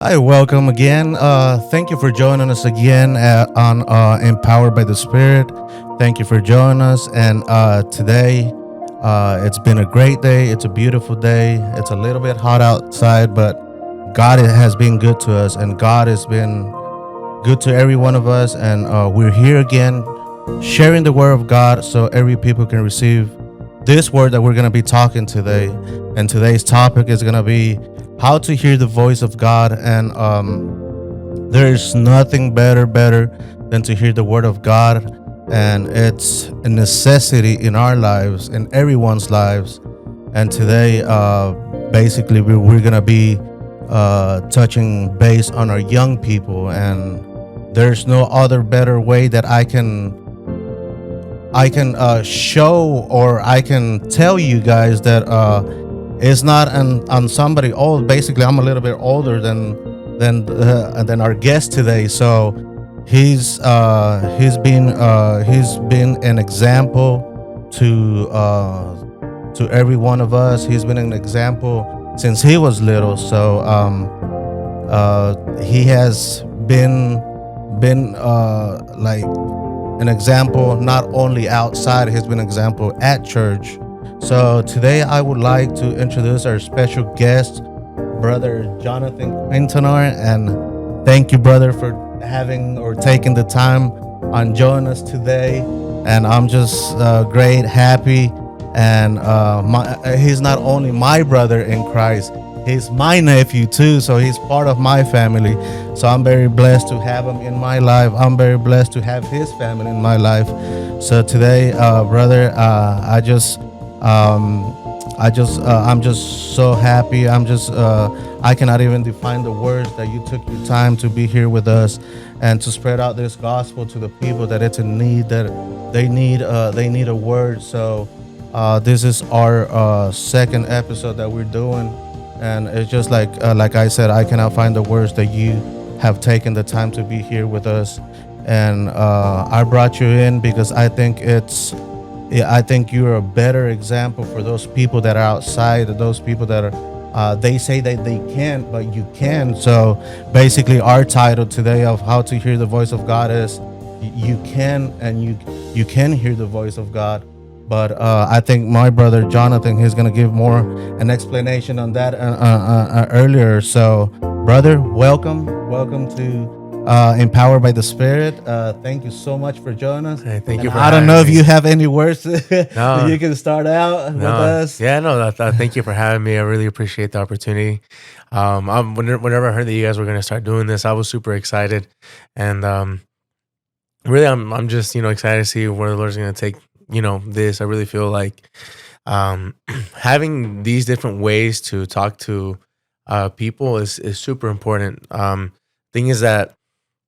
Hi, welcome again. Thank you for joining us again on Empowered by the Spirit. Thank you for joining us. And today, it's been a great day. It's a beautiful day. It's a little bit hot outside, but God has been good to us, and God has been good to every one of us. And we're here again, sharing the Word of God, so every people can receive this word that we're going to be talking today. And today's topic is going to be how to hear the voice of God. And there's nothing better than to hear the word of God. And it's a necessity in our lives, in everyone's lives. And today, basically, we're going to be touching base on our young people. And there's no other better way that I can show, or I can tell you guys that it's not on somebody old. Basically, I'm a little bit older than our guest today, so he's been an example to every one of us. He's been an example since he was little. So he has been like an example not only outside, he's been an example at church. So today I would like to introduce our special guest, Brother Jonathan Quintanar. And thank you, brother, for having or taking the time on joining us today. And I'm just great, happy. And he's not only my brother in Christ, he's my nephew too, so he's part of my family. So I'm very blessed to have him in my life. I'm very blessed to have his family in my life. So today, brother, I'm just so happy. I cannot even define the words that you took your time to be here with us and to spread out this gospel to the people that it's in need, that they need a word. So this is our second episode that we're doing. And it's just like I said, I cannot find the words that you have taken the time to be here with us. And I brought you in because I think you're a better example for those people that are outside, those people that are, they say that they can't, but you can. So basically our title today of how to hear the voice of God is you can, and you can hear the voice of God. But I think my brother Jonathan, he's gonna give more an explanation on that earlier. So, brother, welcome to Empowered by the Spirit. Thank you so much for joining us. Hey, thank And you for I don't having know if me. you have any words that No, you can start out with no, us. yeah, no. Thank you for having me. I really appreciate the opportunity. Whenever I heard that you guys were gonna start doing this, I was super excited, and really, I'm just excited to see where the Lord's gonna take this. I really feel like having these different ways to talk to people is super important. Thing is that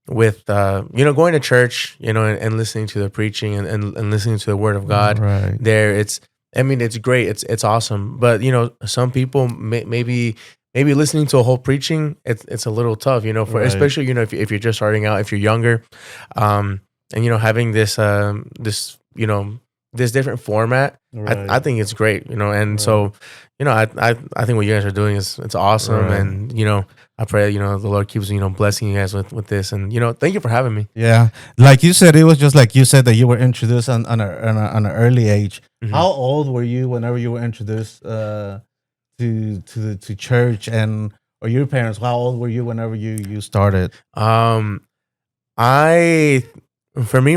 with going to church, and listening to the preaching and listening to the word of God, Right, there it's great, it's awesome. But some people maybe listening to a whole preaching, it's a little tough, for right, especially if you're just starting out, if you're younger, and having this different format. I right, think it's great, and right, so I think what you guys are doing is it's awesome. right. And I pray the Lord keeps blessing you guys with this. And thank you for having me. Yeah, like you said, it was just like you said that you were introduced on an early age. Hmm. How old were you whenever you were introduced to church, and or your parents? How old were you whenever you started? um I for me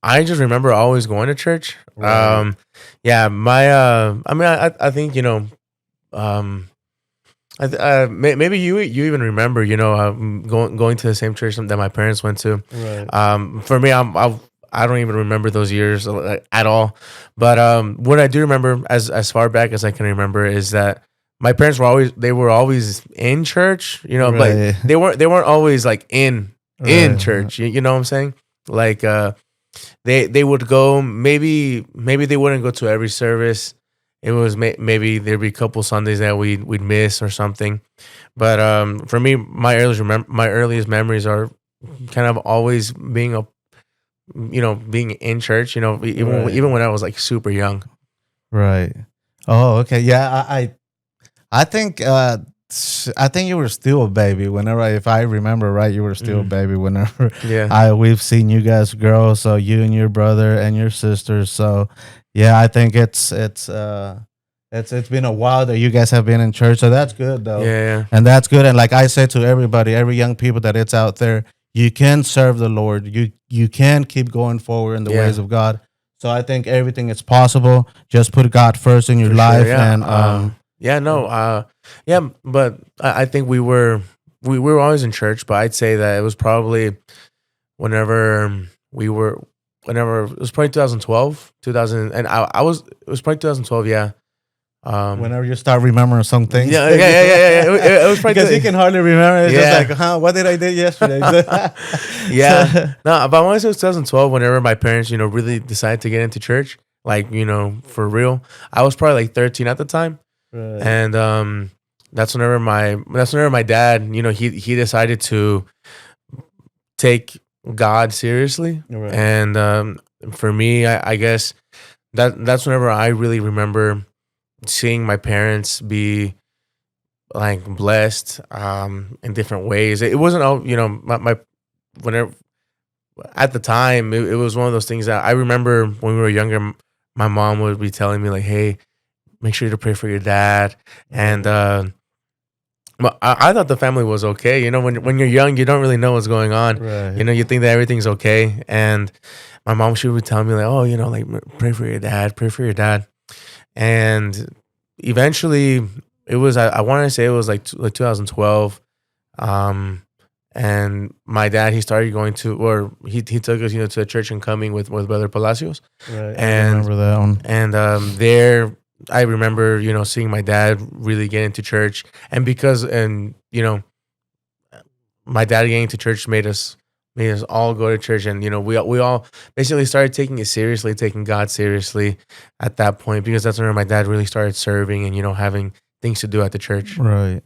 I just remember always going to church. Right, Yeah, my I mean I think um maybe you even remember, going to the same church that my parents went to. right, For me, I don't even remember those years at all. But what I do remember, as far back as I can remember, is that my parents were always in church, but right, they weren't always like in right, church. You know what I'm saying? Like they would go, maybe they wouldn't go to every service. It was maybe there'd be a couple Sundays that we'd miss or something. But for me, my earliest memories are kind of always being in church. right, Even when I was like super young. right. Oh, okay. Yeah, I think I think you were still a baby whenever, if I remember right, you were still a Mm, baby whenever yeah. I we've seen you guys grow. So you and your brother and your sisters. So yeah, I think it's been a while that you guys have been in church. So that's good though, Yeah. and that's good. And like I say to everybody, every young people that it's out there, you can serve the Lord. You can keep going forward in the Yeah. ways of God. So I think everything is possible. Just put God first in your For sure. life, Yeah. and Yeah. No. Yeah. But I think we were always in church, but I'd say that it was probably whenever we were, whenever it was probably 2012, 2000, and I was, it was probably 2012. Yeah. whenever you start remembering some things, It was because you probably, can hardly remember. It's just yeah. like, huh, what did I do yesterday? Yeah. No, but I want to say it was 2012 whenever my parents, really decided to get into church, like, for real. I was probably like 13 at the time. Right, And that's whenever my dad, he decided to take God seriously. right, And for me, I guess that's whenever I really remember seeing my parents be like blessed in different ways. It wasn't all, my whenever at the time, it was one of those things that I remember when we were younger. My mom would be telling me like, "Hey, make sure to pray for your dad." And right, but I thought the family was okay. When you're young, you don't really know what's going on. right, You think that everything's okay. And my mom, she would tell me like, "Oh, like pray for your dad, pray for your dad." And eventually, it was, I want to say it was like 2012. Um, and my dad, he started going to, or he took us, to a church and coming with Brother Palacios. right. I And remember that one. there I remember, seeing my dad really get into church. And because, my dad getting to church made us all go to church. And we all basically started taking it seriously, taking God seriously at that point, because that's when my dad really started serving and having things to do at the church. Right.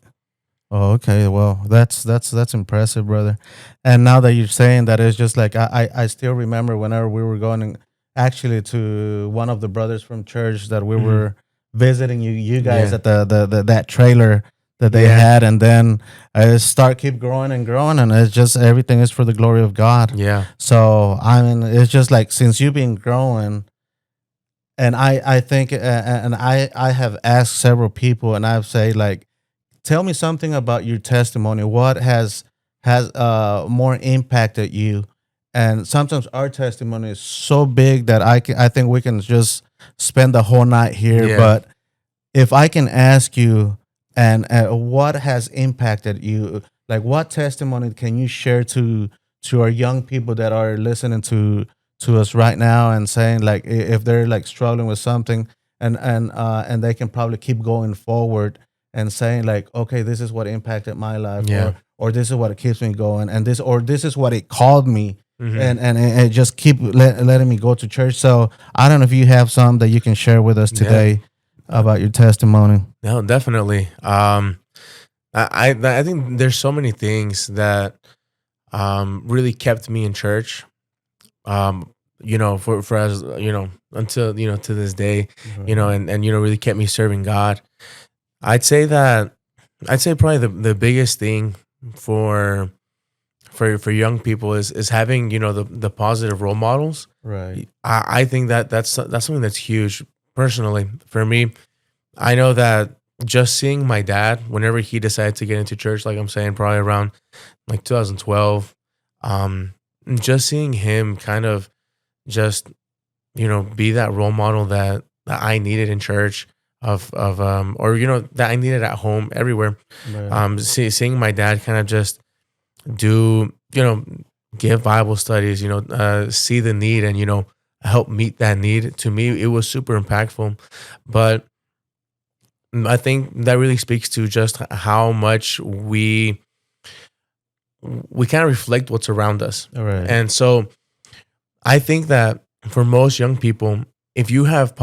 Oh, okay. Well, that's impressive, brother. And now that you're saying that, it's just like I still remember whenever we were going actually to one of the brothers from church that we Mhm. were visiting you guys Yeah. at the that trailer that they Yeah. had, and then I start keep growing and growing, and it's just everything is for the glory of God. Yeah. So I mean, it's just like since you've been growing, and I think and I have asked several people, and I've say like, tell me something about your testimony. What has more impacted you? And sometimes our testimony is so big that I think we can just spend the whole night here. Yeah. But if I can ask you, and what has impacted you, like what testimony can you share to our young people that are listening to us right now, and saying like if they're like struggling with something, and they can probably keep going forward and saying like, okay, this is what impacted my life, Yeah. or this is what it keeps me going, and this is what it called me, Hmm. and it just keep letting me go to church. So I don't know if you have some that you can share with us Yeah. today about your testimony. No, definitely. I think there's so many things that really kept me in church. For as until to this day, Right. and really kept me serving God. I'd say that I'd say probably the biggest thing for for young people is having the positive role models. Right. I think that's something that's huge personally for me. I know that just seeing my dad whenever he decided to get into church, like I'm saying, probably around like 2012, um, just seeing him kind of just be that role model that I needed in church, or that I needed at home everywhere. Right. Seeing my dad kind of just do give Bible studies, see the need, and help meet that need. To me, it was super impactful. But I think that really speaks to just how much we kind of reflect what's around us. Right. And so I think that for most young people, if you have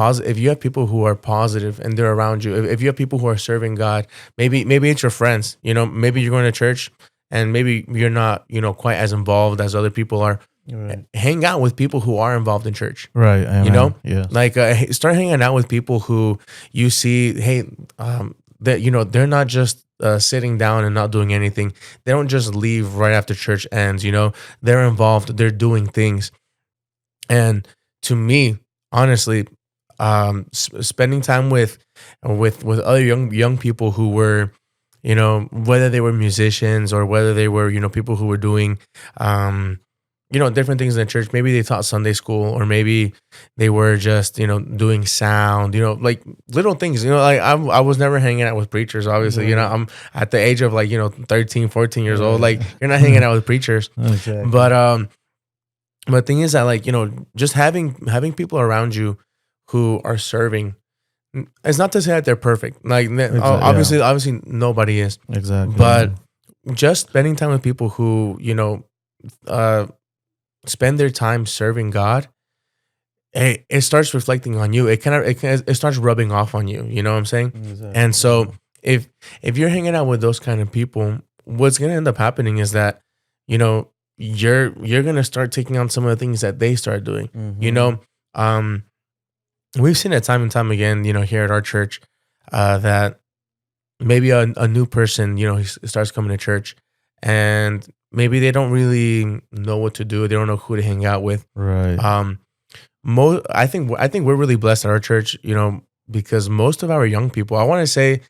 people who are positive and they're around you, if you have people who are serving God, maybe it's your friends, maybe you're going to church and maybe you're not, quite as involved as other people are. Right. Hang out with people who are involved in church. Right. Amen. Yes. Like start hanging out with people who you see, hey, that, they're not just sitting down and not doing anything. They don't just leave right after church ends. They're involved. They're doing things. And to me, honestly, spending time with other young people who were, whether they were musicians or whether they were, people who were doing, different things in the church. Maybe they taught Sunday school, or maybe they were just, doing sound, like little things. Like I was never hanging out with preachers. Obviously, I'm at the age of, like, 13, 14 years old. Like, you're not hanging out with preachers. Exactly. But the thing is that, like, just having people around you who are serving, it's not to say that they're perfect. Like, obviously nobody is. Exactly. But just spending time with people who, uh, spend their time serving God, it starts reflecting on you. It starts rubbing off on you. You know what I'm saying? Exactly. And so if you're hanging out with those kind of people, what's gonna end up happening is that, you're gonna start taking on some of the things that they start doing. Um, we've seen it time and time again, here at our church, that maybe a new person, he starts coming to church, and maybe they don't really know what to do. They don't know who to hang out with. Right. I think we're really blessed at our church, because most of our young people, I want to say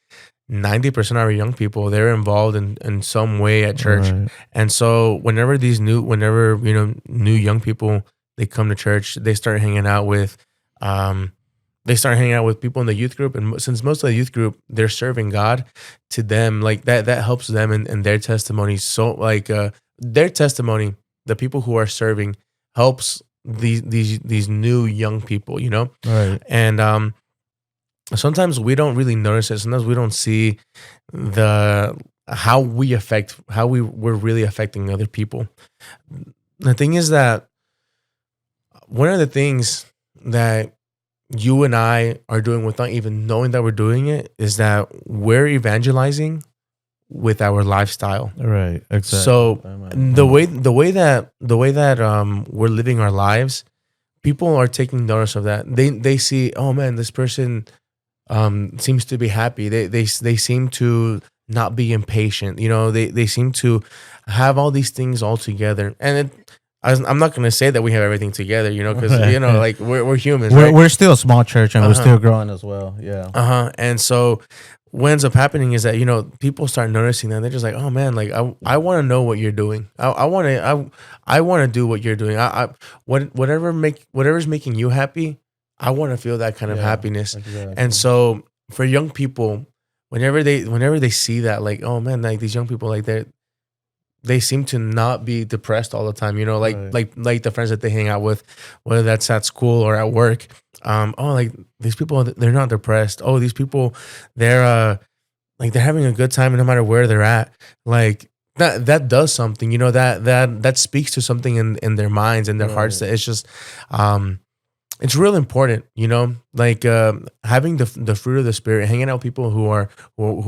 90% of our young people, they're involved in some way at church. Right. And so whenever new young people, they come to church, they start hanging out with people in the youth group. And since most of the youth group, they're serving God, to them, like that helps them in their testimony. So, like, their testimony, the people who are serving, helps these new young people, Right. and sometimes we don't really notice it. Sometimes we don't see how we're really affecting other people. The thing is that one of the things that you and I are doing without even knowing that we're doing it is that we're evangelizing with our lifestyle. Right. Exactly. So the way that we're living our lives, people are taking notice of that. They see, oh man, this person seems to be happy. They seem to not be impatient. They seem to have all these things all together. And I'm not going to say that we have everything together, because like we're humans. We're still a small church, and we're still growing as well. Yeah. And so what ends up happening is that, people start noticing that. They're just like, oh man, like I want to know what you're doing. I want to do what you're doing. Whatever's making you happy, I want to feel that kind of happiness. Exactly. And so for young people, whenever they see that, like, oh man, like these young people, like they seem to not be depressed all the time, Right. like the friends that they hang out with, whether that's at school or at work. Like these people, they're not depressed. Oh, these people, they're like they're having a good time no matter where they're at. Like that does something, that speaks to something in their minds and their hearts. Right. That it's just, it's real important, like having the fruit of the spirit, hanging out with people who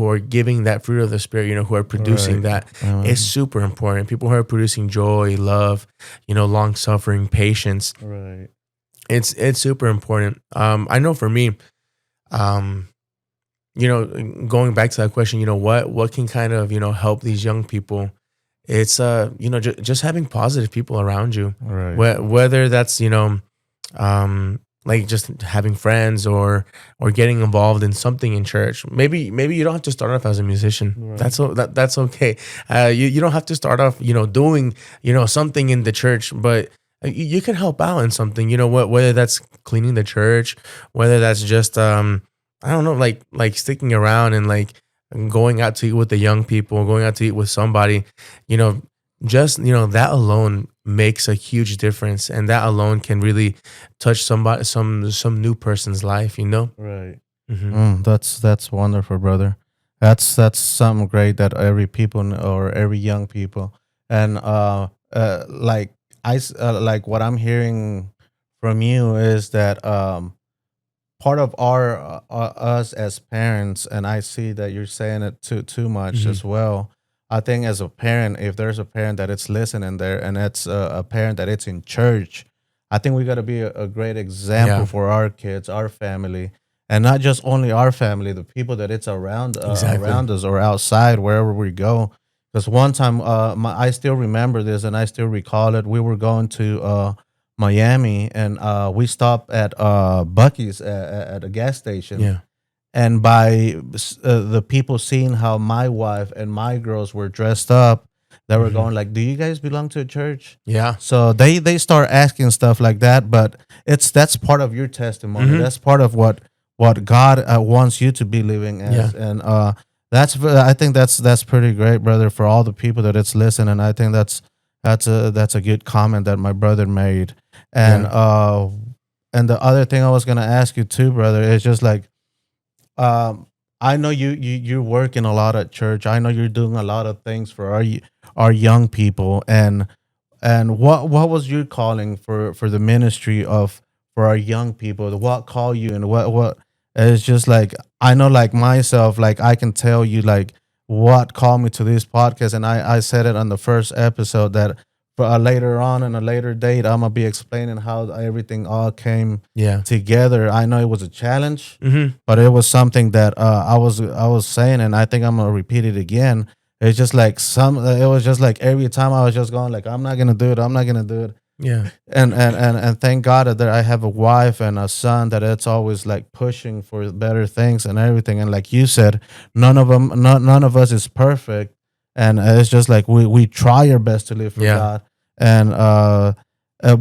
are giving that fruit of the spirit, who are producing Right. that is super important. People who are producing joy, love, long suffering, patience. Right. It's super important. I know for me, going back to that question, what can kind of help these young people. It's just having positive people around you, Right. whether that's like just having friends or getting involved in something in church. Maybe you don't have to start off as a musician. Right. That's okay. You don't have to start off doing something in the church, but you can help out in something. Whether that's cleaning the church, whether that's just I don't know, like sticking around and like going out to eat with the young people, going out to eat with somebody. Just that alone makes a huge difference, and that alone can really touch some new person's life. Right. Mm-hmm. That's wonderful, brother. That's something great that every people or every young people, and like like what I'm hearing from you is that part of our us as parents, and I see that you're saying it too much Mm-hmm. as well. I think as a parent, if there's a parent that it's listening there, and it's a parent that it's in church, I think we got to be a great example Yeah. for our kids, our family, and not just only our family, the people that it's Exactly. around us or outside wherever we go. Because one time, I still remember this and I still recall it. We were going to Miami, and we stopped at Bucky's at a gas station, Yeah. and by the people seeing how my wife and my girls were dressed up, they were Hmm. going like, "Do you guys belong to a church?" Yeah. So they start asking stuff like that. But that's part of your testimony. Hmm. That's part of what God wants you to be living Yeah. as, and I think that's pretty great, brother, for all the people that it's listening. I think that's a good comment that my brother made. and Yeah. uh and the other thing I was gonna ask you too, brother, is just like, um, I know you're working a lot at church. I know you're doing a lot of things for our young people, and what was your calling for the ministry of for our young people? What call you, and what it's just like, I know, like myself, like I can tell you like what called me to this podcast, and I said it on the first episode that for later on in a later date I'm gonna be explaining how everything all came Yeah. together. I know it was a challenge, Hmm. but it was something that I was saying, and I think I'm gonna repeat it again. It's just like it was just like every time I was just going like, I'm not gonna do it, I'm not gonna do it. Yeah. And thank God that I have a wife and a son that it's always like pushing for better things and everything. And like you said, none of us is perfect, and it's just like we try our best to live for Yeah. God. And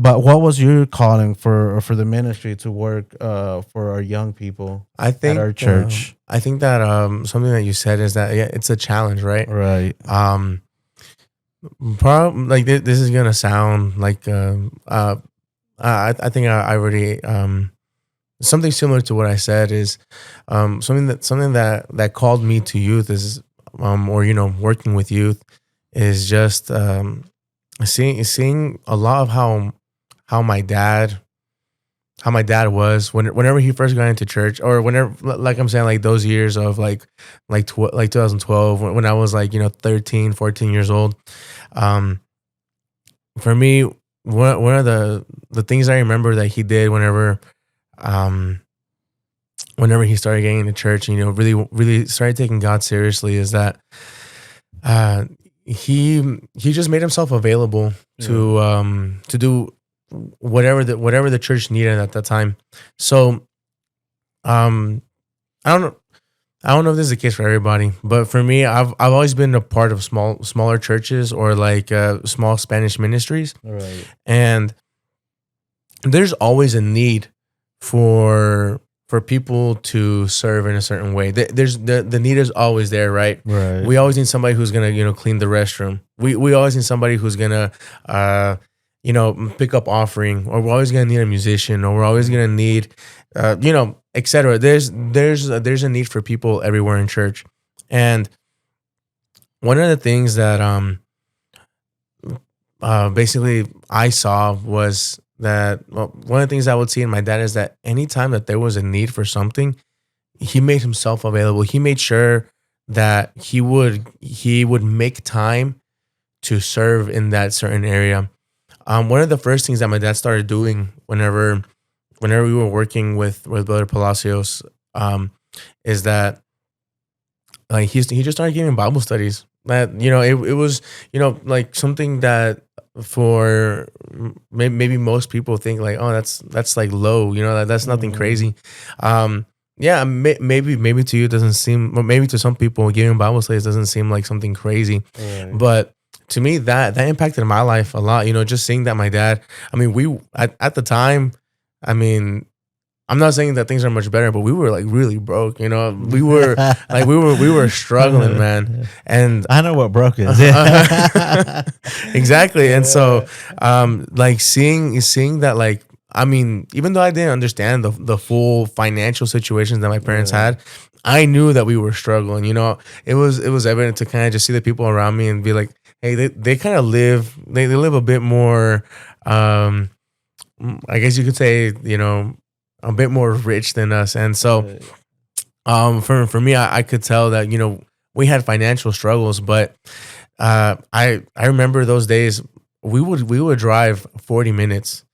but what was your calling for the ministry to work for our young people I at think our church? I think that something that you said is that, yeah, it's a challenge, right? Right. Um, like this is gonna sound like I think I already something similar to what I said is something that called me to youth is or working with youth is just seeing a lot of how my dad how my dad was whenever he first got into church, or whenever, like I'm saying, like those years of like 2012, when I was like 13, 14 years old. um for me, one of the things I remember that he did um whenever he started getting into church, really started taking God seriously, is that uh he just made himself available Yeah. to do whatever the church needed at that time. So um I don't know. I don't know if this is the case for everybody, but for me, I've always been a part of smaller churches, or like small Spanish ministries, Right. and there's always a need for people to serve in a certain way. There's the need is always there, right? Right. We always need somebody who's gonna clean the restroom. We always need somebody who's gonna pick up offering, or we're always gonna need a musician, or we're always gonna need etc. There's a need for people everywhere in church. And one of the things that basically I saw was that, well, one of the things I would see in my dad is that anytime that there was a need for something, he made himself available. He made sure that he would make time to serve in that certain area. One of the first things that my dad started doing whenever we were working with Brother Palacios, is that like he just started giving Bible studies. That it was like something that for maybe most people think like, oh, that's like low, that's nothing Mm. crazy. Yeah, maybe to you it doesn't seem, or maybe to some people giving Bible studies doesn't seem like something crazy, Right. but to me that impacted my life a lot. Just seeing that my dad, I mean, we at the time, I mean, I'm not saying that things are much better, but we were like really broke. We were like we were struggling, man. And I know what broke is. Yeah. exactly. And so, Yeah. like seeing that, like, I mean, even though I didn't understand the full financial situations that my parents Right. had, I knew that we were struggling. It was evident to kind of just see the people around me and be like, hey, they kind of they live a bit more. Um, I guess you could say, a bit more rich than us. And so, Right. for me, I could tell that, we had financial struggles, but I remember those days we would drive 40 minutes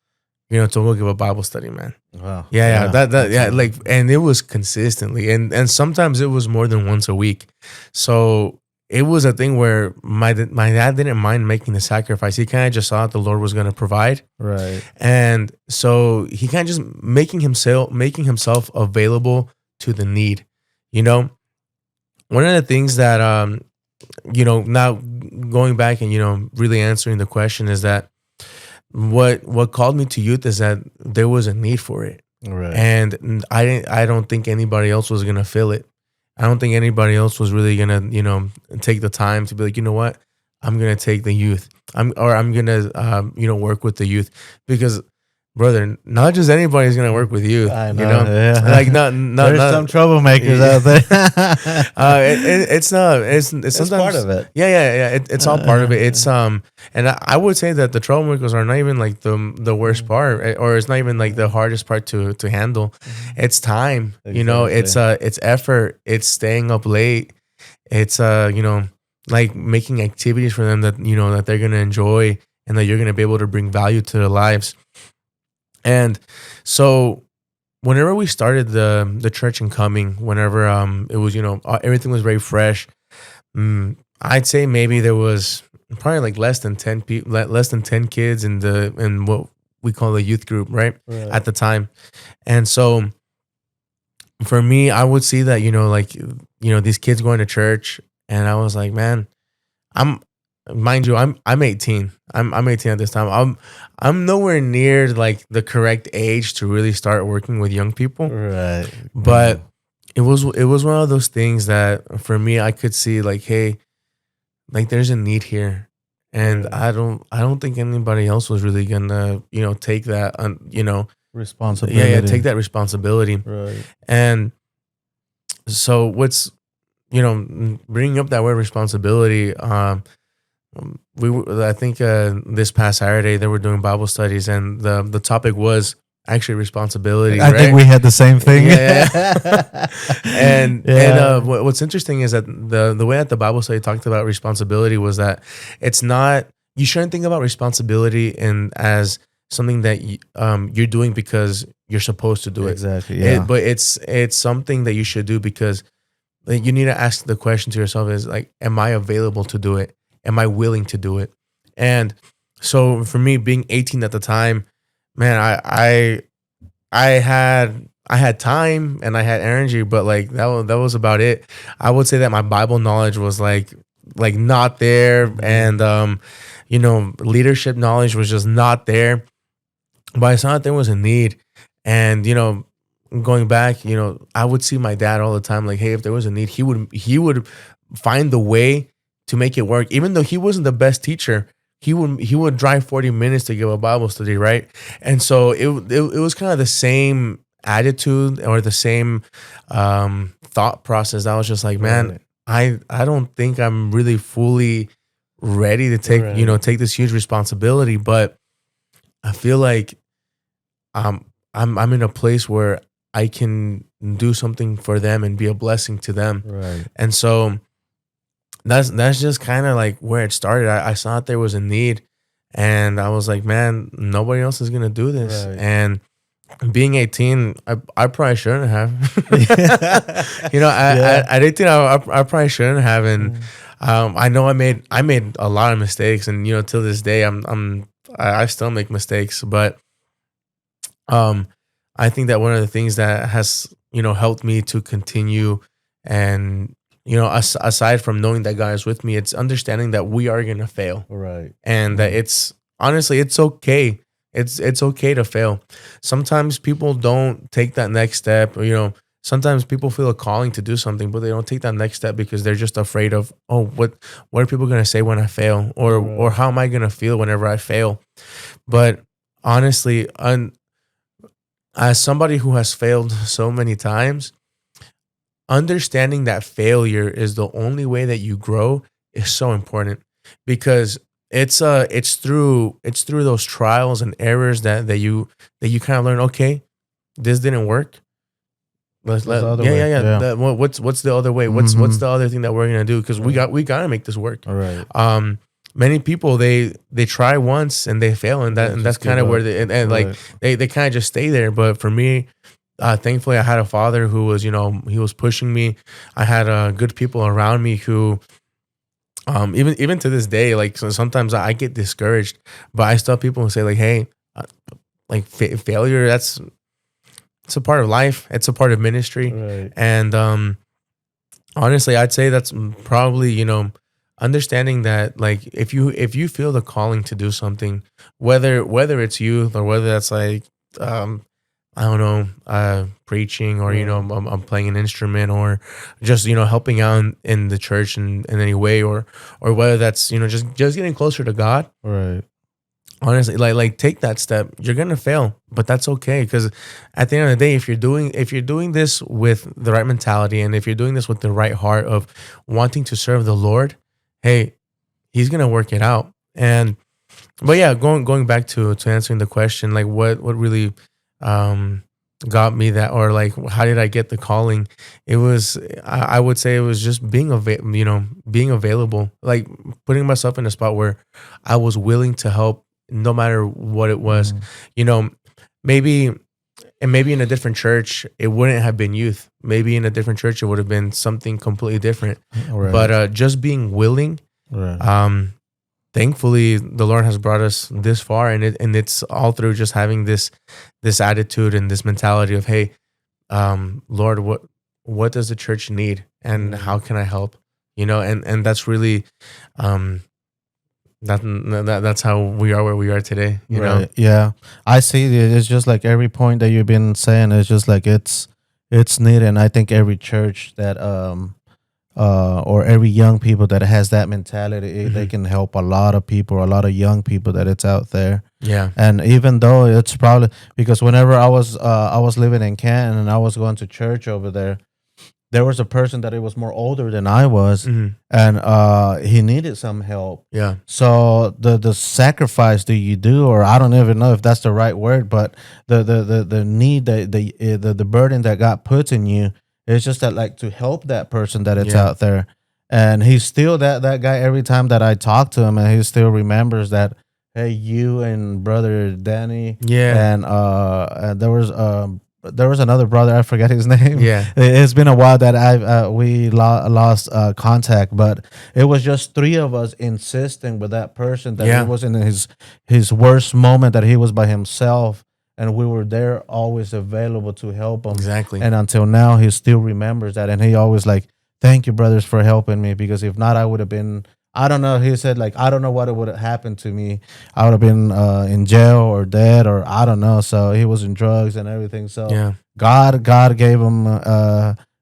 to go give a Bible study, man. Wow. Yeah, That's like, and it was consistently, and sometimes it was more than once a week. So it was a thing where my dad didn't mind making the sacrifice. He kind of just thought the Lord was going to provide, right. and so he kind of just making himself available to the need. You know, one of the things that now going back and really answering the question is that what called me to youth is that there was a need for it, Right. and I don't think anybody else was gonna fill it. I don't think anybody else was really gonna take the time to be like, you know what, I'm gonna take the youth. I'm gonna work with the youth, because brother, not just anybody's gonna work with youth. I know. Yeah. Like not There's some troublemakers out there. it's not. It's sometimes part of it. Yeah. It's all part of it. It's and I would say that the troublemakers are not even like the worst part, or it's not even like the hardest part to handle. It's time. Exactly. It's effort. It's staying up late. It's like making activities for them that that they're gonna enjoy, and that you're gonna be able to bring value to their lives. And so whenever we started the church in Cumming, whenever it was everything was very fresh, I'd say maybe there was probably like less than 10 people, less than 10 kids in what we call the youth group, right? At the time. And so for me, I would see that these kids going to church, and I was like, man, I'm mind you, I'm 18. I'm 18 at this time. I'm nowhere near like the correct age to really start working with young people. Right. But it was one of those things that for me, I could see like, hey, like there's a need here. And Right. I don't think anybody else was really gonna, take that Responsibility. yeah, take that responsibility. Right. And so what's bringing up that word responsibility, I think this past Saturday they were doing Bible studies, and the topic was actually responsibility. I think we had the same thing. Yeah. and what's interesting is that the way that the Bible study talked about responsibility was that it's not, you shouldn't think about responsibility as something that you're doing because you're supposed to do it. Exactly. Yeah. But it's something that you should do because you need to ask the question to yourself is like, am I available to do it? Am I willing to do it? And so for me, being 18 at the time, man, I had time and I had energy, but like that was about it. I would say that my Bible knowledge was like not there, and leadership knowledge was just not there. But I saw that there was a need, and going back, I would see my dad all the time. Like, hey, if there was a need, he would find the way to make it work, even though he wasn't the best teacher. He would drive 40 minutes to give a Bible study, right? And so it was kind of the same attitude or the same thought process. I was just like, man, I don't think I'm really fully ready to take take this huge responsibility, but I feel like I'm in a place where I can do something for them and be a blessing to them. Right. And so that's just kind of like where it started. I saw that there was a need, and I was like, man, nobody else is gonna do this. Right. And being 18, I probably shouldn't have. At 18, I probably shouldn't have. And I know I made a lot of mistakes, and till this day, I still make mistakes. But I think that one of the things that has helped me to continue, and aside from knowing that God is with me, it's understanding that we are gonna fail, Right. and that it's honestly it's okay. It's okay to fail. Sometimes people don't take that next step. Or, sometimes people feel a calling to do something, but they don't take that next step because they're just afraid of, oh, what are people gonna say when I fail, or how am I gonna feel whenever I fail? But honestly, as somebody who has failed so many times, understanding that failure is the only way that you grow is so important, because it's through those trials and errors that you kind of learn, okay, this didn't work. What's the other way? What's the other thing that we're gonna do? Because we got to make this work. All right. many people they try once and they fail, and They that's just kind give of where up. and like Right. they kind of just stay there. But for me, thankfully I had a father who was, he was pushing me. I had good people around me who, even to this day, like, so sometimes I get discouraged, but I still have people who say like, hey, uh, like failure, that's it's a part of life, it's a part of ministry. Right. And honestly, I'd say that's probably, understanding that, like, if you feel the calling to do something, whether it's youth or whether that's like, um I don't know, preaching, or Right. I'm playing an instrument, or just helping out in the church in any way, or whether that's just getting closer to God. Right. Honestly, like take that step. You're gonna fail, but that's okay, because at the end of the day, if you're doing this with the right mentality, and if you're doing this with the right heart of wanting to serve the Lord, hey, He's gonna work it out. And but yeah, going back to answering the question, like what really um got me that, or like how did I get the calling? It was, I would say it was just being available, like putting myself in a spot where I was willing to help no matter what it was. Mm. You know, maybe, and maybe in a different church it wouldn't have been youth. Maybe in a different church it would have been something completely different. But Right. just being willing, Right. um thankfully the Lord has brought us this far, and it's all through just having this attitude and this mentality of, hey, Lord, what does the church need, and Mm. how can I help? And that's really, um that's how we are where we are today. Right. Yeah. I see it. It's just like every point that you've been saying is just like it's needed. And I think every church that or every young people that has that mentality, they Hmm. can help a lot of people, a lot of young people that it's out there. Yeah. And even though it's probably because whenever I was living in Canton and I was going to church over there was a person that it was more older than I was, Hmm. and he needed some help. Yeah. So the sacrifice that you do, or I don't even know if that's the right word, but the need that the burden that God puts in you is just that, like, to help that person that it's Yeah. out there. And he's still that guy every time that I talk to him, and he still remembers that, hey, you and brother Danny, Yeah. and there was another brother, I forget his name. Yeah. It's been a while that I we lost contact, but it was just three of us insisting with that person that it Yeah. was in his worst moment, that he was by himself, and we were there always available to help him. Exactly. And until now, he still remembers that, and he always like, "Thank you, brothers, for helping me, because if not, I would have been." I don't know. He said, like, I don't know what would have happened to me. I would have been in jail or dead, or I don't know. So he was in drugs and everything. So Yeah. God gave him.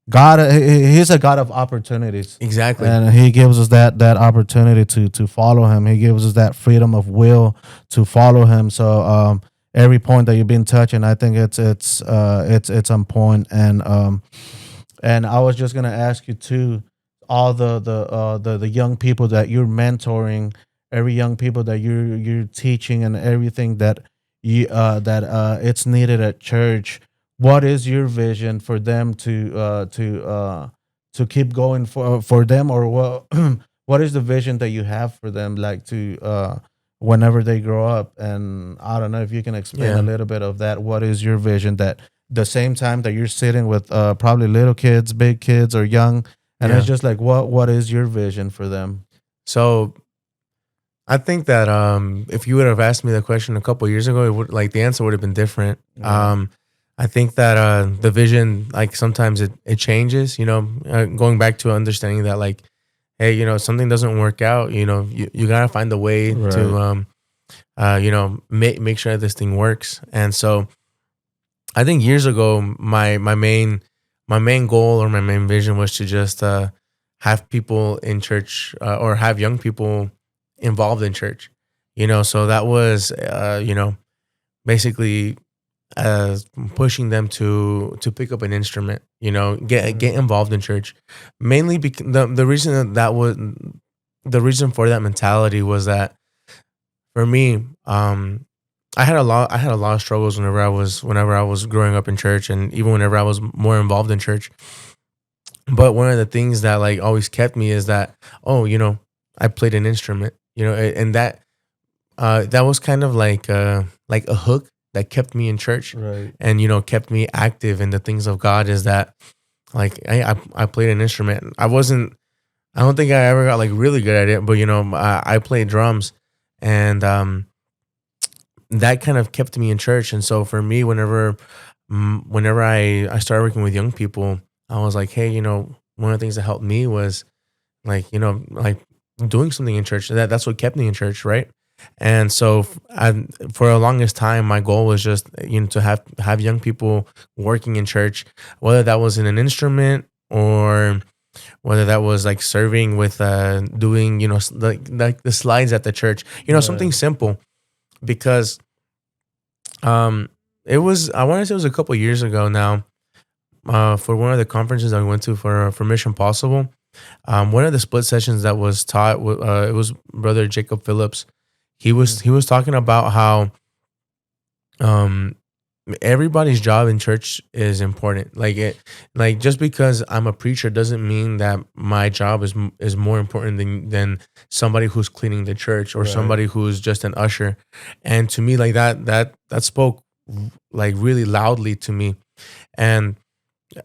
He's a God of opportunities, Exactly. and He gives us that opportunity to follow Him. He gives us that freedom of will to follow Him. So every point that you've been touching, I think it's on point. And I was just gonna ask you too, all the young people that you're mentoring, every young people that you're teaching, and everything that it's needed at church. What is your vision for them to keep going for them, or what what is the vision that you have for them, like to whenever they grow up? And I don't know if you can explain a Yeah. little bit of that. What is your vision, that the same time that you're sitting with probably little kids, big kids, or young, and it's Yeah. just like, what is your vision for them? So I think that, if you would have asked me the question a couple years ago, it would, like, the answer would have been different. Right. I think that, the vision, like, sometimes it changes. Going back to understanding that, like, hey, something doesn't work out. You gotta find a way Right. to, make sure this thing works. And so I think years ago, my main goal, or my main vision, was to just, have people in church, or have young people involved in church. So that was, basically, uh, pushing them to pick up an instrument. Get Right. involved in church. Mainly because the reason that was the reason for that mentality was that, for me, I had a lot of struggles whenever I was growing up in church, and even whenever I was more involved in church. But one of the things that, like, always kept me is that, oh, I played an instrument. And that was kind of like a hook that kept me in church, Right. and kept me active in the things of God. Is that like I played an instrument. I don't think I ever got like really good at it, but I played drums, and that kind of kept me in church. And so for me, whenever I started working with young people, I was like, hey, one of the things that helped me was like like doing something in church. That's what kept me in church, right? And so for the longest time, my goal was just to have young people working in church, whether that was in an instrument or whether that was like serving with doing like the slides at the church, something Right. simple. Because um it was, I want to say it was a couple years ago now, for one of the conferences I went to for Mission Possible. One of the split sessions that was taught, it was Brother Jacob Phillips. He was talking about how um everybody's job in church is important. Like just because I'm a preacher doesn't mean that my job is more important than somebody who's cleaning the church or Right. somebody who's just an usher. And to me, like that spoke like really loudly to me. And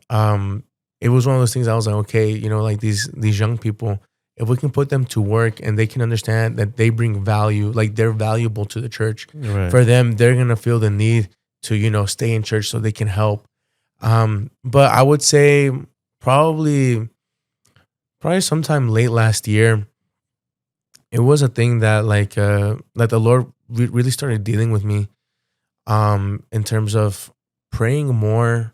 um it was one of those things I was like, okay, like these young people, if we can put them to work and they can understand that they bring value, like they're valuable to the church, Right. for them, they're gonna feel the need to stay in church so they can help. But I would say probably sometime late last year, it was a thing that that the Lord really started dealing with me, in terms of praying more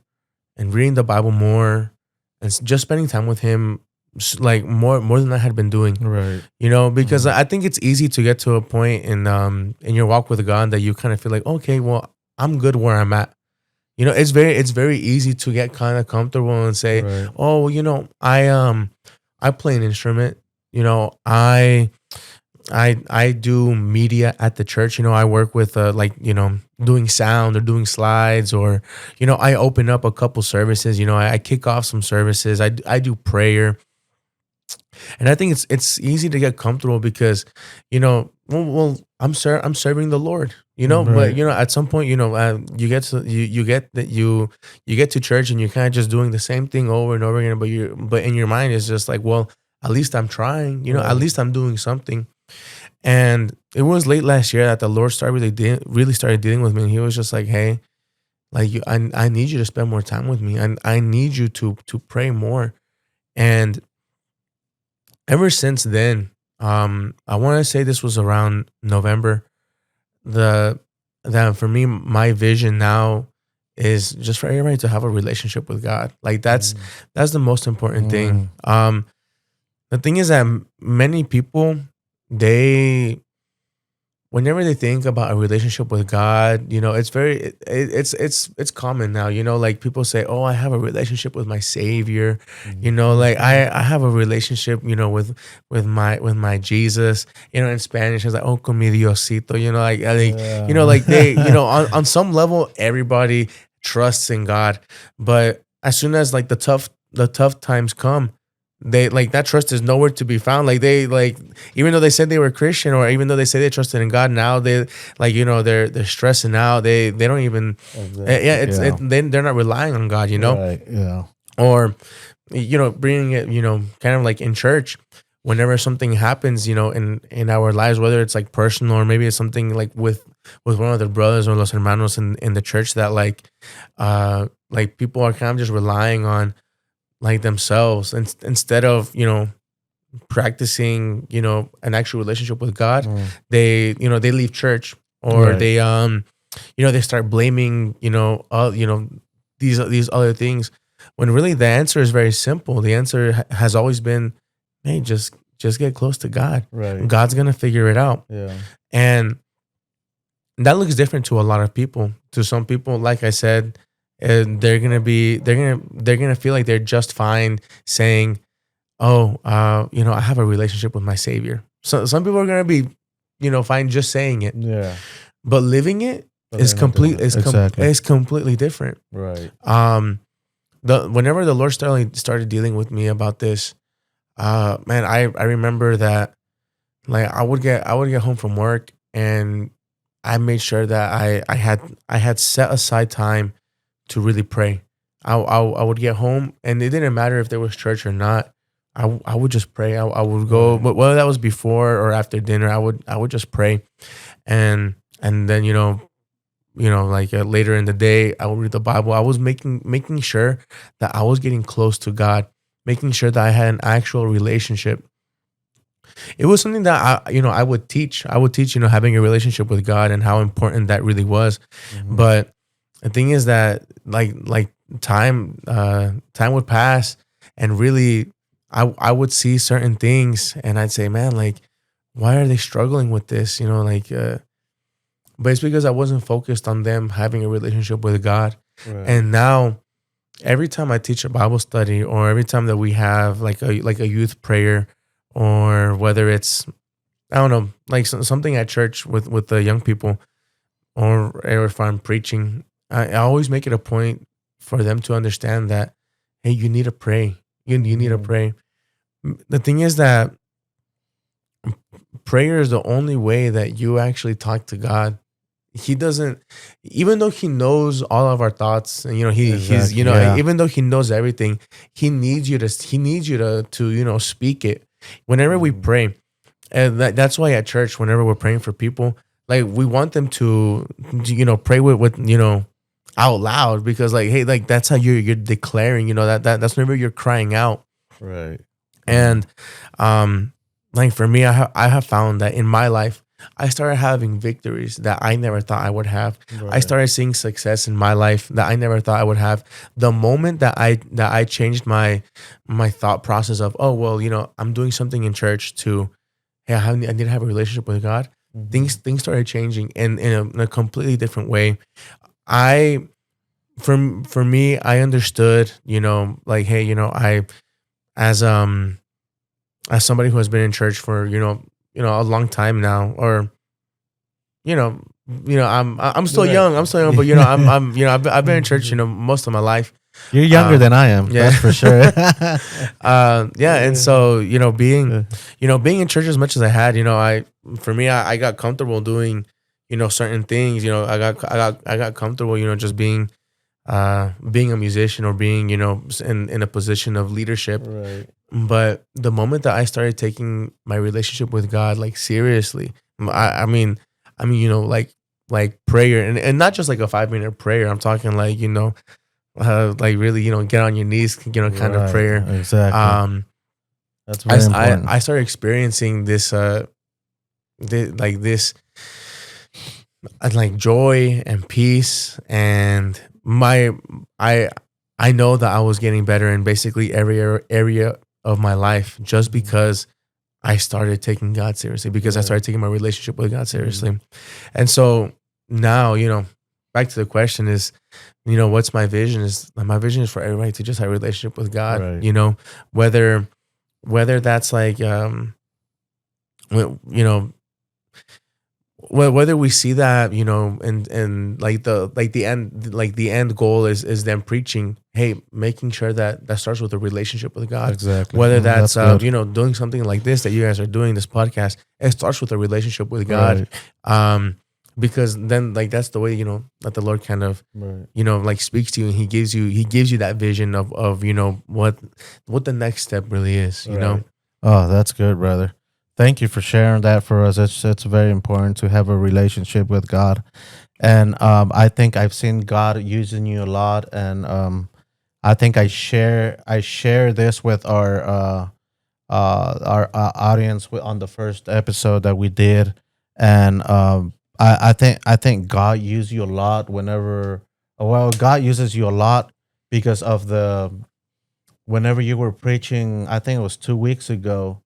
and reading the Bible more, and just spending time with Him, like more than I had been doing. Right. Because Mhm. I think it's easy to get to a point in your walk with God that you kind of feel like, okay, well, I'm good where I'm at. It's very easy to get kind of comfortable and say, Right. oh, well, I play an instrument. I do media at the church. I work with doing sound or doing slides, or I open up a couple services. I kick off some services. I do prayer. And I think it's easy to get comfortable because, well, I'm serving the Lord, but Right. at some point, you get to church and you're kind of just doing the same thing over and over again, but in your mind it's just like, well, at least I'm trying, at Right. least I'm doing something. And it was late last year that the Lord started really started dealing with me, and He was just like, hey, like I need you to spend more time with me, and I need you to pray more. And ever since then, I want to say this was around November. The That for me, my vision now is just for everybody to have a relationship with God. Like Mm. that's the most important thing. Mm. The thing is that many people, they whenever they think about a relationship with God, it's common now. Like people say, "Oh, I have a relationship with my Savior." Like Mhm. I have a relationship, with my Jesus. In Spanish, it's like, "Oh, con mi Diosito." Yeah. On some level, everybody trusts in God, but as soon as like the tough times come, they like that trust is nowhere to be found. Like they like even though they said they were Christian, or even though they say they trusted in God, now they they're stressing out. They don't even yeah, Exactly. Yeah. they're not relying on God, Right. Yeah. or bringing it, kind of like in church. Whenever something happens, in our lives, whether it's like personal or maybe it's something like with one of the brothers or los hermanos in the church, that like people are kind of just relying on like themselves, instead of practicing an actual relationship with God. Mm. They leave church, or Right. they start blaming these other things, when really the answer is very simple. The answer has always been, hey, just get close to God. Right. God's gonna figure it out. Yeah. And that looks different to a lot of people. To some people, like I said, they're gonna feel like they're just fine saying, oh, I have a relationship with my Savior. So some people are gonna be, fine just saying it, Yeah. but living it But is they're not doing complete it. Exactly. is completely different. Right. Um, the Whenever the Lord started dealing with me about this, man, I remember that Like I would get home from work, and I made sure that I had set aside time to really pray. I would get home, and it didn't matter if there was church or not. I would just pray. I would go, Right. but whether that was before or after dinner, I would just pray, and then like later in the day, I would read the Bible. I was making sure that I was getting close to God, making sure that I had an actual relationship. It was something that I would teach. I would teach, having a relationship with God and how important that really was. Mhm. But the thing is that like time would pass, and really I would see certain things, and I'd say, man, like, why are they struggling with this? But it's because I wasn't focused on them having a relationship with God. Right. And now every time I teach a Bible study, or every time that we have like a youth prayer, or whether it's, I don't know, like something at church with the young people, or if I'm preaching, I always make it a point for them to understand that, hey, you need to pray. You need to Mhm. pray. The thing is that prayer is the only way that you actually talk to God. He doesn't, even though he knows all of our thoughts, and he's Exactly. Yeah. even though he knows everything, he needs you to speak it whenever we Mhm. pray. And that's why at church, whenever we're praying for people, like, we want them to pray with out loud, because, like, hey, like, that's how you're declaring, that's whenever you're crying out. Right. Yeah. And like, for me, I have found that in my life, I started having victories that I never thought I would have. I Right. started seeing success in my life that I never thought I would have. The moment that I changed my thought process of, oh, well, I'm doing something in church to, hey, I need to have a relationship with God. Things Mhm. things started changing in a completely different way. I for me, I understood, like, hey, I, as as somebody who has been in church for a long time now, or you know I'm still Right. young. I'm still young, but I've been in church most of my life. You're younger than Um, I am. yeah. That's for sure. Yeah, and so being Uh, being in church as much as I had, I for me, I got comfortable doing certain things. I got comfortable, just being a musician, or being in a position of leadership. right. But the moment that I started taking my relationship with God, like, seriously, I mean, like prayer, and not just like a 5 minute prayer. I'm talking like, like, really, get on your knees, kind of Right. prayer. Exactly. Um, That's I, very s- I, important. I started experiencing this like joy and peace, and I I know that I was getting better in basically every area of my life, just Mhm. because I started taking God seriously, because I Right. started taking my relationship with God Mhm. seriously. And so now, back to the question is, what's my vision? Is my vision is for everybody to just have a relationship with God, Right. whether that's like, you know whether we see that, and like the end goal is them preaching, hey, making sure that starts with a relationship with God. Exactly. Whether That's that's good. doing something like this that you guys are doing, this podcast, it starts with a relationship with God. Right. um because then, like, that's the way, that the Lord kind of Right. like speaks to you, and he gives you that vision of what the next step really is. Right. Oh, that's good, brother. Thank you for sharing that for us. It's very important to have a relationship with God, and I think I've seen God using you a lot, and I think I share this with our audience on the first episode that we did, and I think God used you a lot whenever. Well, God uses you a lot because of the whenever you were preaching. I think it was 2 weeks ago.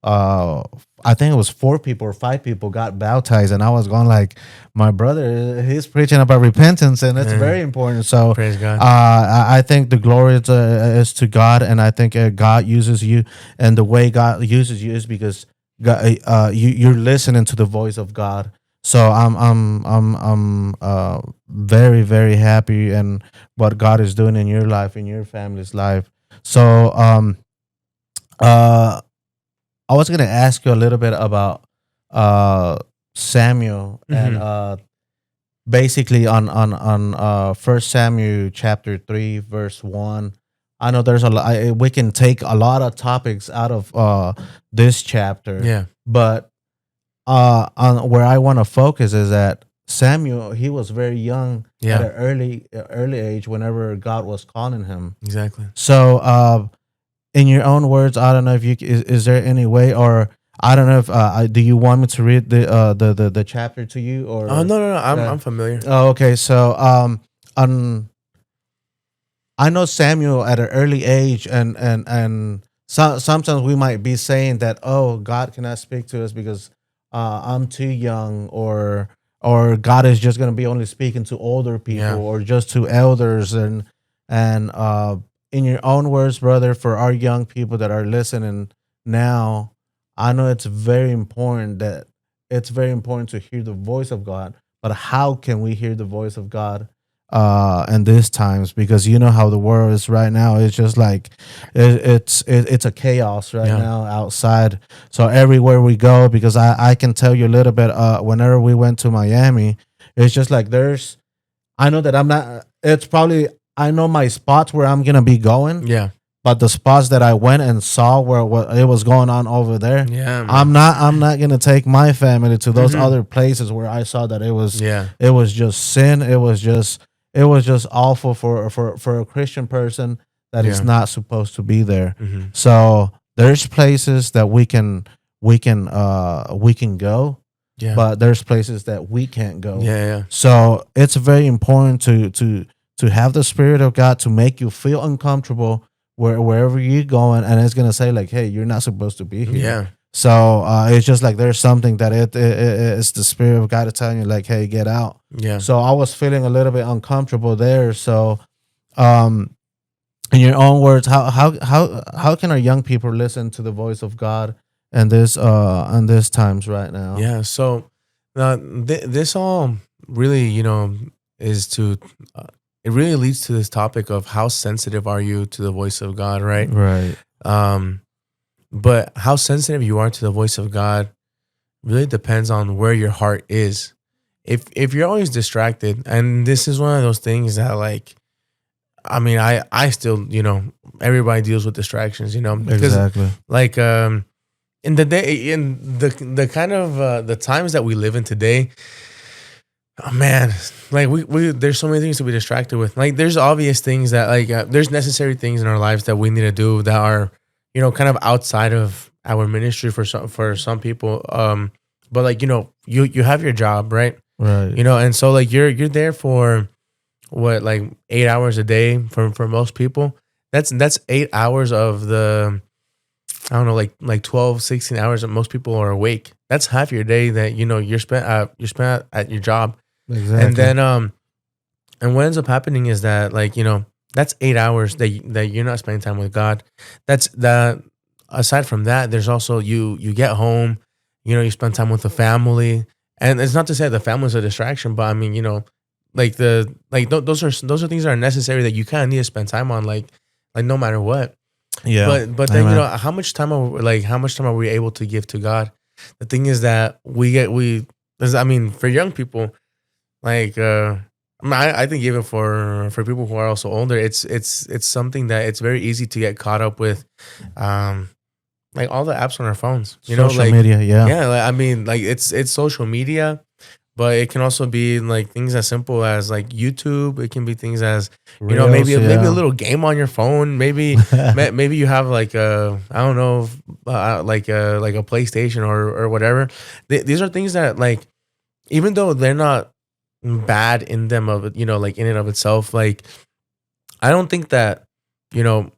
uh I think it was 4 people or 5 people got baptized, and I was going like, my brother, he's preaching about repentance, and it's Eh, very important. So praise God. I think the glory is to God, and I think God uses you, and the way God uses you is because God, you're listening to the voice of God. So I'm very very happy and what God is doing in your life, in your family's life. So uh I was gonna ask you a little bit about uh Samuel and Hmm. basically on First Samuel chapter 3 verse 1. I know there's a lot. We can take a lot of topics out of this chapter, Yeah. but on where I want to focus is that Samuel, he was very young at Yeah. an early age whenever God was calling him. Exactly. So in your own words, I don't know if is there any way, or I don't know if do you want me to read the chapter to you, Oh, or no, no, no. uh, I'm familiar. oh, okay. So um I know Samuel at an early age, and sometimes we might be saying that, oh, God cannot speak to us because I'm too young, or God is just going to be only speaking to older people Yeah. or just to elders, and in your own words, brother, for our young people that are listening now, I know it's very important to hear the voice of God, but how can we hear the voice of God in these times, because you know how the world is right now. It's just like it's a chaos right Yeah. now outside. So everywhere we go, because I can tell you a little bit, whenever we went to Miami, it's just like there's, I know that I'm not, it's probably, I know my spots where I'm gonna be going, Yeah. but the spots that I went and saw where what it was going on over there, Yeah, man. I'm not gonna take my family to those Hmm. other places where I saw that Yeah. it was just sin. It was just awful for a Christian person that is Yeah. not supposed to be there. Hmm. So there's places that we can go, Yeah. but there's places that we can't go. Yeah. Yeah. So it's very important to have the spirit of God to make you feel uncomfortable wherever you're going, and it's gonna say like, "Hey, you're not supposed to be here." Yeah. So it's just like there's something that it's the spirit of God telling you like, "Hey, get out." Yeah. So I was feeling a little bit uncomfortable there. So, um, in your own words, how can our young people listen to the voice of God in this times right now? Yeah. So this all really, is to, it really leads to this topic of how sensitive are you to the voice of God, right? Right. Um, but how sensitive you are to the voice of God really depends on where your heart is. If you're always distracted, and this is one of those things that, like, I mean, I still, everybody deals with distractions, because, Exactly. like, in the day, in the kind of the times that we live in today, oh man, like we there's so many things to be distracted with. Like, there's obvious things that, like, there's necessary things in our lives that we need to do that are, kind of outside of our ministry for some people. But, like, you have your job, right? Right. And so, like, you're there for what, like, 8 hours a day for most people. That's 8 hours of the, I don't know, like 12, 16 hours that most people are awake. That's half your day that, you're spent at your job. And Exactly. then and what ends up happening is that, like, that's 8 hours that you're not spending time with God. That's that. Aside from that, there's also, you get home, you spend time with the family. And it's not to say the family is a distraction, but I mean, like, those are things that are necessary that you kind of need to spend time on, like no matter what. Yeah. But then, Amen. how much time are we able to give to God? The thing is that I mean, for young people, like, I mean, I think even for people who are also older, it's something that it's very easy to get caught up with, um, like, all the apps on our phones. Social Like, media. Yeah. yeah, like, I mean, like, it's social media, but it can also be, like, things as simple as, like, YouTube. It can be things as, Reels. maybe a Yeah. little game on your phone. Maybe maybe you have, like, a, I don't know, like a PlayStation or whatever. These are things that, like, even though they're not bad in them of, like, in and of itself, like, I don't think that, you know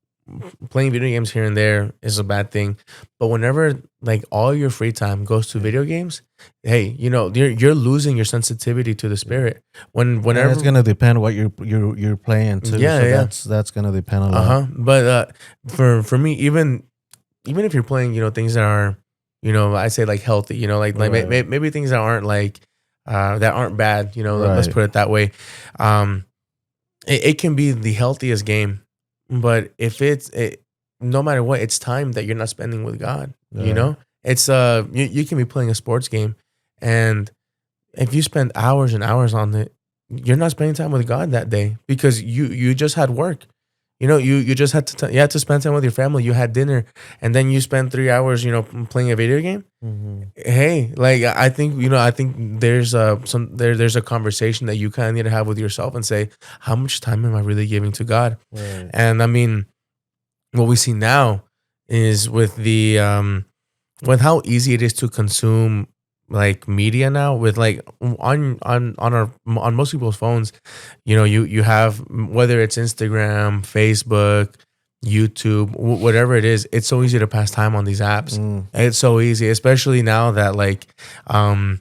playing video games here and there is a bad thing. But whenever, like, all your free time goes to video games, hey, you're losing your sensitivity to the spirit. And it's Whenever, gonna depend what you're playing too. yeah, So yeah, that's gonna depend a lot. uh-huh. But for me, even if you're playing, things that are, I say, like, healthy, Right. maybe things that aren't, like, that aren't bad, let's Right. put it that way. um it can be the healthiest game, but if no matter what, it's time that you're not spending with God. You Right. know, it's you can be playing a sports game, and if you spend hours and hours on it, you're not spending time with God that day because you just had work. You know, you just had to you had to spend time with your family. You had dinner, and then you spend 3 hours, playing a video game. Mm-hmm. Hey, like I think I think there's there's a conversation that you kind of need to have with yourself and say, how much time am I really giving to God? Right. And I mean, what we see now is with how easy it is to consume like media now with like on most people's phones, you have whether it's Instagram, Facebook, YouTube, whatever it is, it's so easy to pass time on these apps. Mm. It's so easy, especially now that um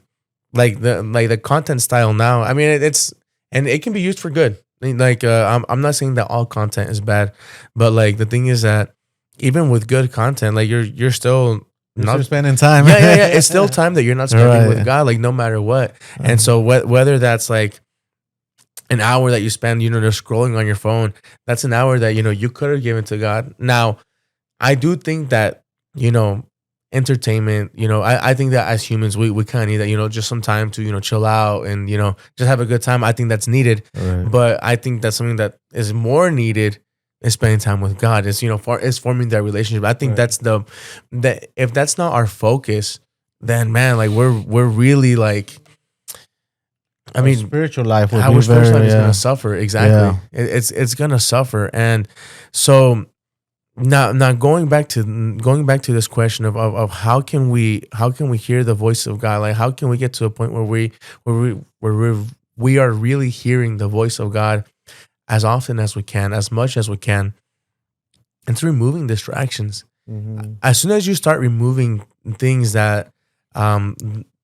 the content style now, I mean it's and it can be used for good. I mean, like I'm not saying that all content is bad, but like the thing is that even with good content, like you're still You're not still spending time. yeah. It's still time that you're not spending with Right. God, like no matter what. And Uh-huh. so whether that's like an hour that you spend, just scrolling on your phone, that's an hour that you could have given to God. Now, I do think that entertainment. I think that as humans, we kind of need that. Just some time to chill out and just have a good time. I think that's needed, Right. but I think that's something that is more needed is spending time with God. Is forming that relationship. I think Right. that's that if that's not our focus, then man, like we're really like, I Our mean, spiritual life will our be spiritual life very, is gonna suffer. Exactly, Yeah. it's gonna suffer, and so now going back to this question of how can we hear the voice of God? Like how can we get to a point where we are really hearing the voice of God as often as we can, as much as we can, and it's removing distractions. Mm-hmm. As soon as you start removing things um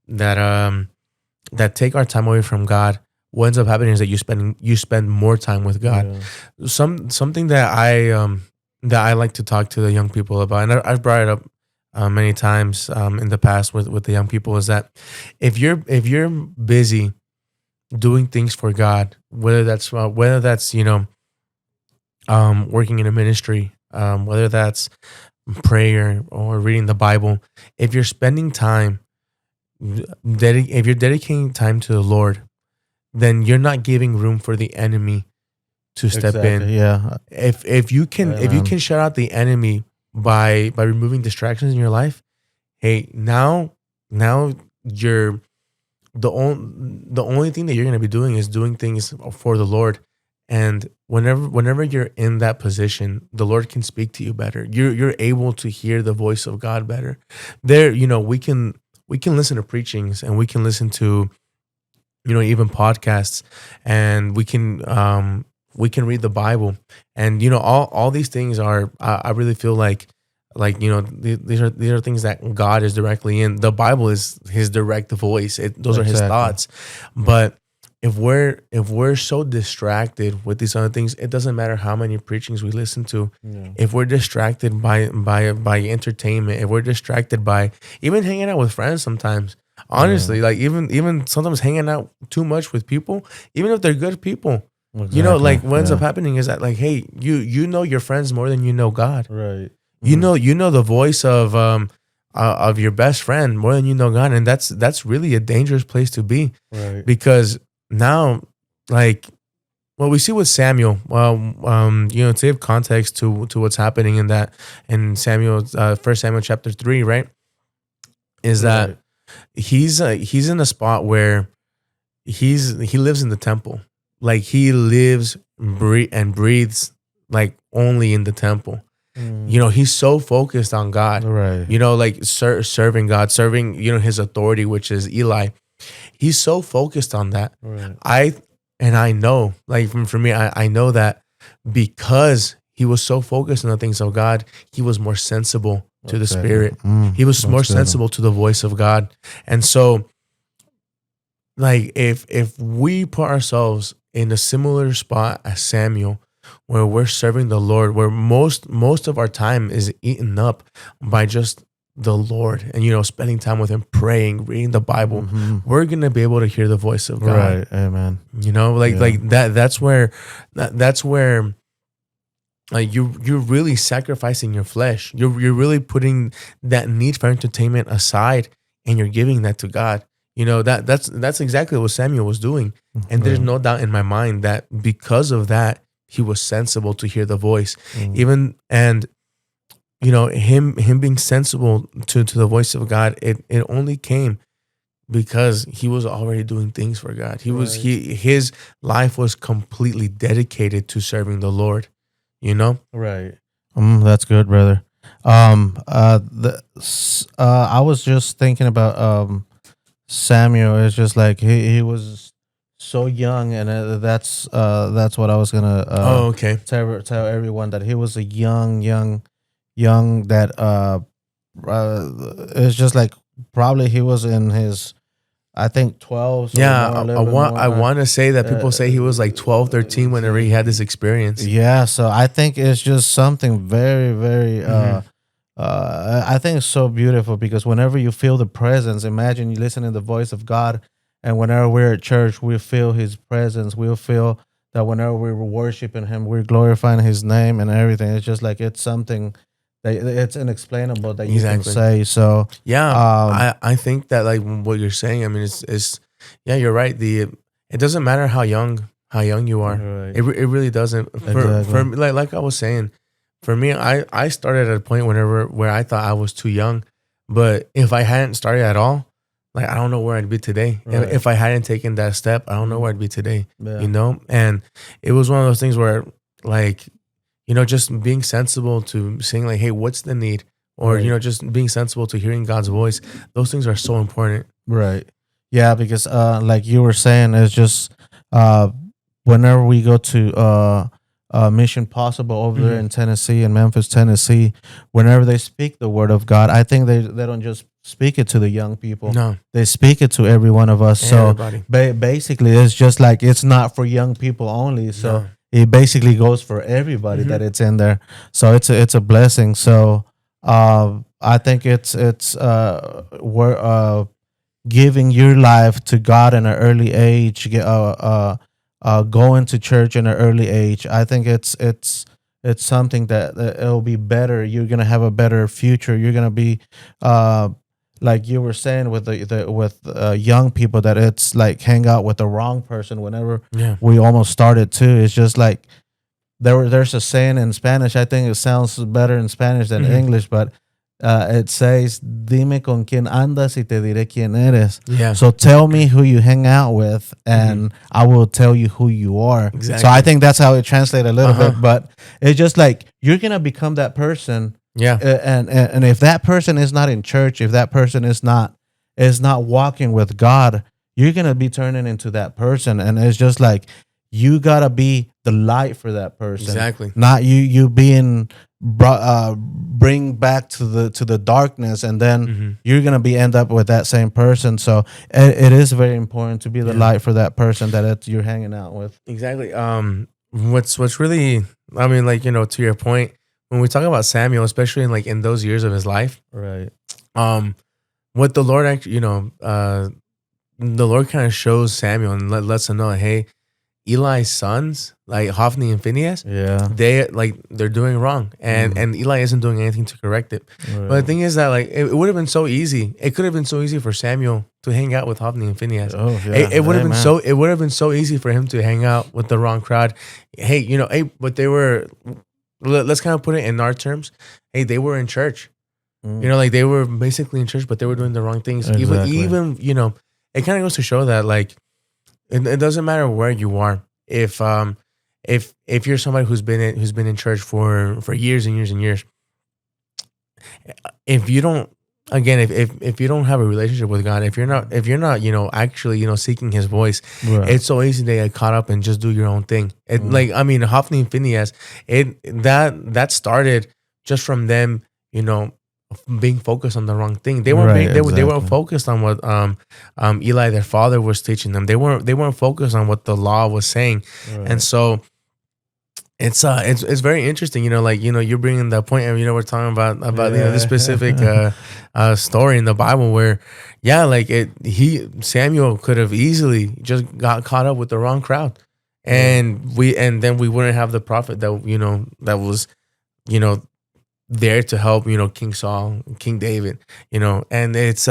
that um that take our time away from God, what ends up happening is that you spend more time with God. Yeah. Something that I like to talk to the young people about, and I've brought it up many times in the past with the young people, is that if you're busy doing things for God, whether that's working in a ministry, whether that's prayer or reading the Bible, if you're spending time, if you're dedicating time to the Lord, then you're not giving room for the enemy to step in. Exactly. Yeah. If you can Amen. shut out the enemy by removing distractions in your life, hey, now you're the only thing that you're going to be doing is doing things for the Lord. And whenever you're in that position, the Lord can speak to you better. You're able to hear the voice of God better. There, we can listen to preachings, and we can listen to even podcasts, and we can read the Bible, and all these things are, I really feel like these are things that God is directly in. The Bible is His direct voice. Those are His Exactly. thoughts. But if we're so distracted with these other things, it doesn't matter how many preachings we listen to. Yeah. If we're distracted by entertainment, if we're distracted by even hanging out with friends, sometimes honestly, like even sometimes hanging out too much with people, even if they're good people, Exactly. like what ends up Yeah. happening is that, like, hey, you know your friends more than you know God. Right. You know the voice of your best friend more than you know God, and that's really a dangerous place to be, Right. because now, like what we see with Samuel, well, to give context to what's happening in Samuel, 1 Samuel chapter 3, right, is that Right. he's in a spot where he lives in the temple, like he lives and breathes like only in the temple. Mm. He's so focused on God, Right. like serving God, serving his authority, which is Eli. He's so focused on that. Right. I know, like for me, I know that because he was so focused on the things of God, he was more sensible to the Exactly. Spirit. He was more That's good. sensible to the voice of God. And so, like, if we put ourselves in a similar spot as Samuel, where we're serving the Lord, where most of our time is eaten up by just the Lord, and spending time with Him, praying, reading the Bible, Mhm. we're gonna be able to hear the voice of God. Right. Amen. Like Yeah. like that. That's where Like you're really sacrificing your flesh. You're really putting that need for entertainment aside, and you're giving that to God. That's exactly what Samuel was doing. And there's Right. no doubt in my mind that because of that, he was sensible to hear the voice. Mm. Even and him being sensible to the voice of God, it only came because he was already doing things for God. Right. His life was completely dedicated to serving the Lord, you know? Right. That's good, brother. I was just thinking about Samuel. It's just like he was so young, and that's what I was gonna Oh, okay. tell everyone, that he was a young that it's just like probably he was in his, I think, 12s or Yeah, more, a I little bit want more. I want to say that people say he was like 12, 13 whenever he had this Uh, experience. yeah, so I think it's just something very, very. Hmm. I think it's so beautiful, because whenever you feel the presence, imagine you listen to the voice of God, and whenever we're at church, we feel His presence. We'll feel that whenever we're worshiping Him, we're glorifying His name and everything. It's just like it's something that it's inexplainable that you can Exactly. say. So, Yeah, um, I think that like what you're saying, I mean, it's yeah, you're right. It doesn't matter how young you are. right, It really doesn't. For exactly, me, like I was saying, for me, I started at a point where I thought I was too young, but if I hadn't started at all, like I don't know where I'd be today. right, If I hadn't taken that step, I don't know mm, where I'd be today. yeah, And it was one of those things where like just being sensible to saying like, hey, what's the need? Or, right. just being sensible to hearing God's voice. Those things are so important. Right. Yeah, because like you were saying, it's just uh whenever we go to Mission Possible over there Hmm. in Tennessee, in Memphis, Tennessee, whenever they speak the word of God, I think they don't just speak it to the young people. No, They speak it to every one of us. So everybody. basically it's just like it's not for young people only. So No. it basically goes for everybody Hmm. that it's in there. So it's a blessing. So I think it's we're giving your life to God in an early age, going to church in an early age. I think it's something that it'll be better. You're gonna have a better future. You're gonna be, uh, like you were saying with the with young people, that it's like hang out with the wrong person. Whenever Yeah. we almost started too, it's just like there's a saying in Spanish. I think it sounds better in Spanish than Hmm. English, but it says, "Dime con quién andas y te diré quién eres." Yeah. So tell me who you hang out with, Hmm. and I will tell you who you are. So I Exactly. think that's how it translates a little Uh-huh. bit, but it's just like you're gonna become that person, Yeah. and if that person is not in church, if that person is not walking with God, you're gonna be turning into that person, and it's just like you gotta be the light for that person, Exactly. not you being bring back to the darkness, and then Hmm. you're gonna be end up with that same person. So it is very important to be the Yeah. light for that person that you're hanging out with. Exactly. What's really, I mean, like, to your point, when we talk about Samuel, especially in like in those years of his life, Right. um, what the Lord actually, the Lord kind of shows Samuel and lets him know, hey, Eli's sons, like Hophni and Phineas, Yeah. they're doing wrong, and Mm. and Eli isn't doing anything to correct it. But the Right. thing is that like it would have been so easy. It could have been so easy for Samuel to hang out with Hophni and Phineas. Oh It, yeah. it would have been Amen. so it would have been so easy for him to hang out with the wrong crowd. Hey, but they were. Let's kind of put it in our terms. Hey, they were in church. Mm. Like they were basically in church, but they were doing the wrong things. Even Exactly. even it kind of goes to show that like it doesn't matter where you are. If you're somebody who's been in church for years and years and years, if you don't again if you don't have a relationship with God, if you're not actually seeking His voice, Right. it's so easy to get caught up and just do your own thing. Mm. Like I mean, Hophni and Phineas, that started just from them, being focused on the wrong thing. They weren't Right. being, they weren't Exactly. focused on what Eli their father was teaching them. They weren't focused on what the law was saying, and Right. so it's very interesting, like you're bringing that point, and we're talking about this specific Yeah. story in the Bible where, yeah, like Samuel could have easily just got caught up with the wrong crowd, and then we wouldn't have the prophet that that was you know there to help King Saul, King David, and it's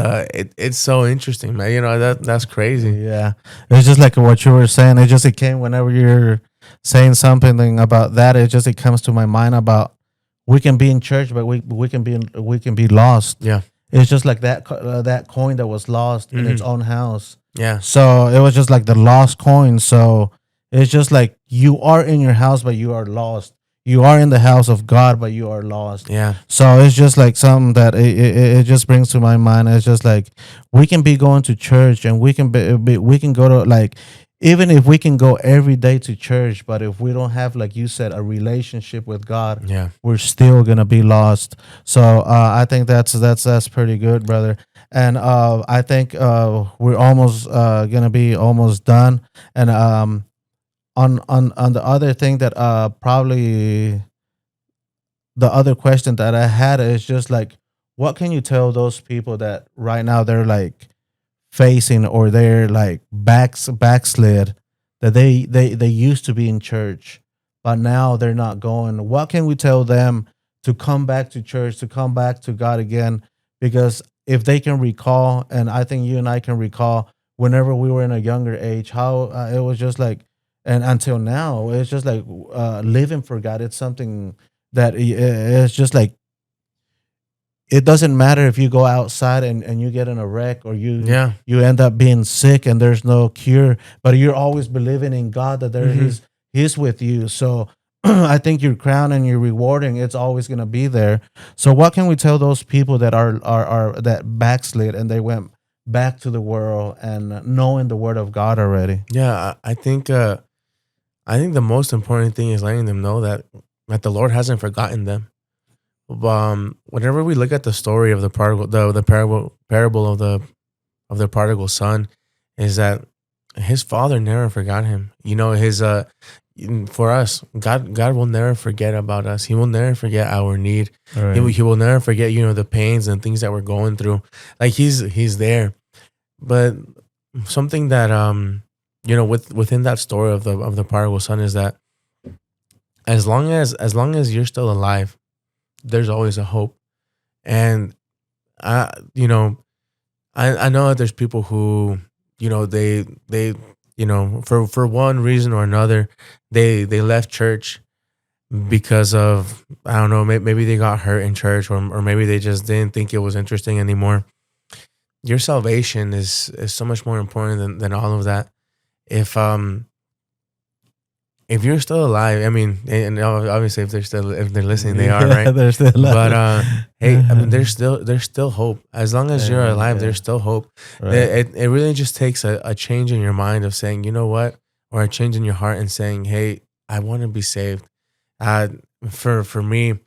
so interesting, man. That's crazy. Yeah, it's just like what you were saying. It came whenever you're saying something about that. It comes to my mind about we can be in church, but we can be lost. Yeah. It's just like that coin that was lost in its Mhm. own house. Yeah. So it was just like the lost coin. So it's just like you are in your house, but you are lost. You are in the house of God, but you are lost. Yeah. So it's just like something that it just brings to my mind. It's just like we can be going to church and we can go to like even if we can go every day to church, but if we don't have, like you said, a relationship with God, Yeah. we're still gonna be lost. So I think that's pretty good, brother. And I think we're almost gonna be almost done. And on the other thing that probably the other question that I had is just like, what can you tell those people that right now they're like facing or they're like backslid that they used to be in church, but now they're not going. What can we tell them to come back to church, to come back to God again? Because if they can recall, and I think you and I can recall, whenever we were in a younger age, how it was just like, and until now, it's just like living for God. It's something that it's just like it doesn't matter if you go outside and you get in a wreck or Yeah. you end up being sick and there's no cure, but you're always believing in God that there Mhm. he's with you. So I think your crown and your rewarding, it's always gonna be there. So what can we tell those people that are that backslid and they went back to the world and knowing the word of God already? Yeah. I think the most important thing is letting them know that the Lord hasn't forgotten them. Whenever we look at the story of the prodigal, the parable of the prodigal son, is that his father never forgot him. His for us, God will never forget about us. He will never forget our need. All He will never forget the pains and things that we're going through. Like he's there. But something that within that story of the prodigal son is that as long as you're still alive, there's always a hope. And I you know I know that there's people who they for one reason or another they left church because of, I don't know, maybe they got hurt in church, or maybe they just didn't think it was interesting anymore. Your salvation is so much more important than all of that. If um if you're still alive, I mean, and obviously if they're listening, they are, Yeah, right? there's still But hey, I mean, there's still hope. As long as you're Amen. alive, Yeah. there's still hope. Right. It really just takes a change in your mind of saying, you know what, or a change in your heart and saying, hey, I want to be saved. Uh, for me,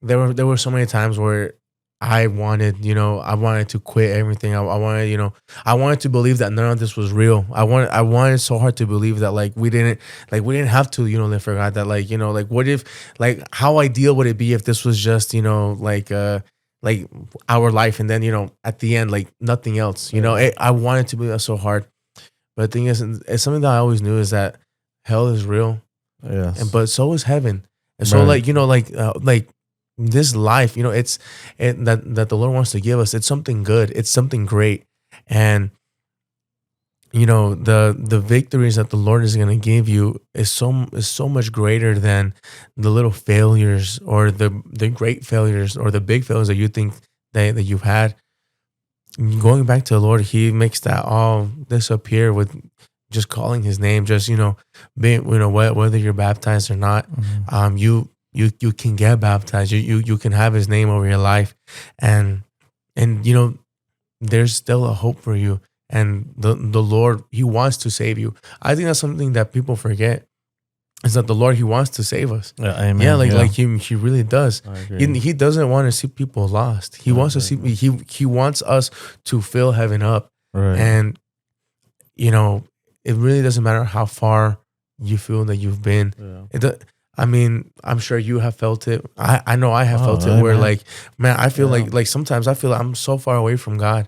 there were so many times where I wanted to quit everything. I wanted to believe that none of this was real. I wanted so hard to believe that we didn't have to live for God. That what if, how ideal would it be if this was just like our life, and then at the end, like nothing else. I wanted to believe that so hard. But the thing is, it's something that I always knew, is that hell is real, and Yes. but so is heaven. And so, Right. like this life, that the Lord wants to give us, it's something good, it's something great. And the victories that the Lord is going to give you is so much greater than the little failures, or the great failures, or the big failures that you think that you've had. Going back to the Lord, He makes that all disappear with just calling His name. Just being, whether you're baptized or not, Mhm. you can get baptized. You can have His name over your life, and there's still a hope for you. And the Lord, He wants to save you. I think that's something that people forget, is that the Lord, He wants to save us. Yeah. Yeah, Amen. like Yeah. He really does. I He agree. he doesn't want to see people lost. He wants to see Right. he wants us to fill heaven up. Right. And you know, it really doesn't matter how far you feel that you've been. Yeah. It do- I mean, I'm sure you have felt it. I know I have Oh, felt it, where amen. like, man, I feel Yeah. like sometimes I feel like I'm so far away from God.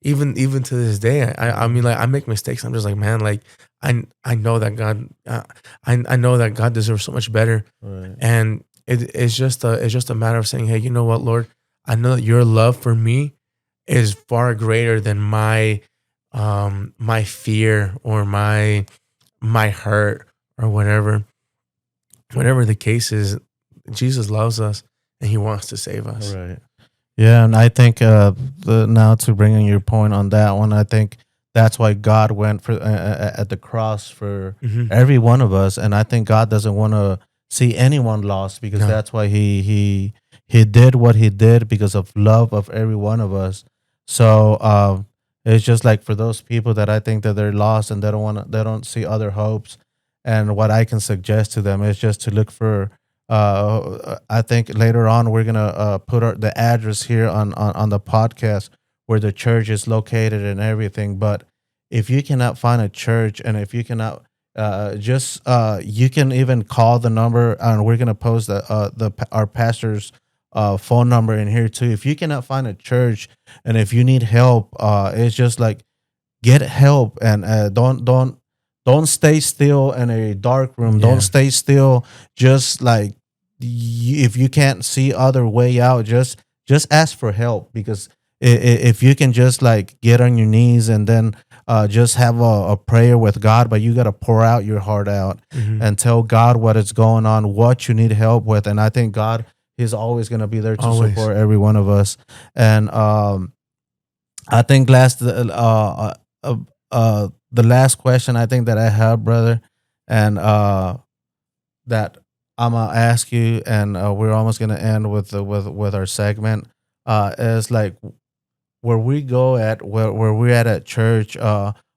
even to this day, I mean, like, I make mistakes. I'm just like, man, like, I know that God, I know that God deserves so much better, Right. and it's just a matter of saying, hey, you know what, Lord, I know that your love for me is far greater than my fear or my hurt or whatever the case is. Jesus loves us and He wants to save us. Right. Yeah, and I think now to bring in your point on that one, I think that's why God went for at the cross for Hmm. every one of us, and I think God doesn't want to see anyone lost because No. that's why he did what he did because of love of every one of us. So it's just like for those people that I think that they're lost and they don't see other hopes, and what I can suggest to them is just to look for I think later on we're gonna put the address here on the podcast where the church is located and everything. But if you cannot find a church, and if you cannot, just you can even call the number, and we're gonna post our pastor's phone number in here too. If you cannot find a church, and if you need help, it's just like get help, and don't stay still in a dark room. Don't Yeah. stay still. Just like if you can't see other way out, just ask for help, because if you can just like get on your knees and then just have a prayer with God, but you got to pour out your heart out Hmm. and tell God what is going on, what you need help with, and I think God is always going to be there to Always. support every one of us. And I think the last question I think that I have, brother, and that I'm gonna ask you, and we're almost gonna end with our segment. Is like where we go at where we're at church.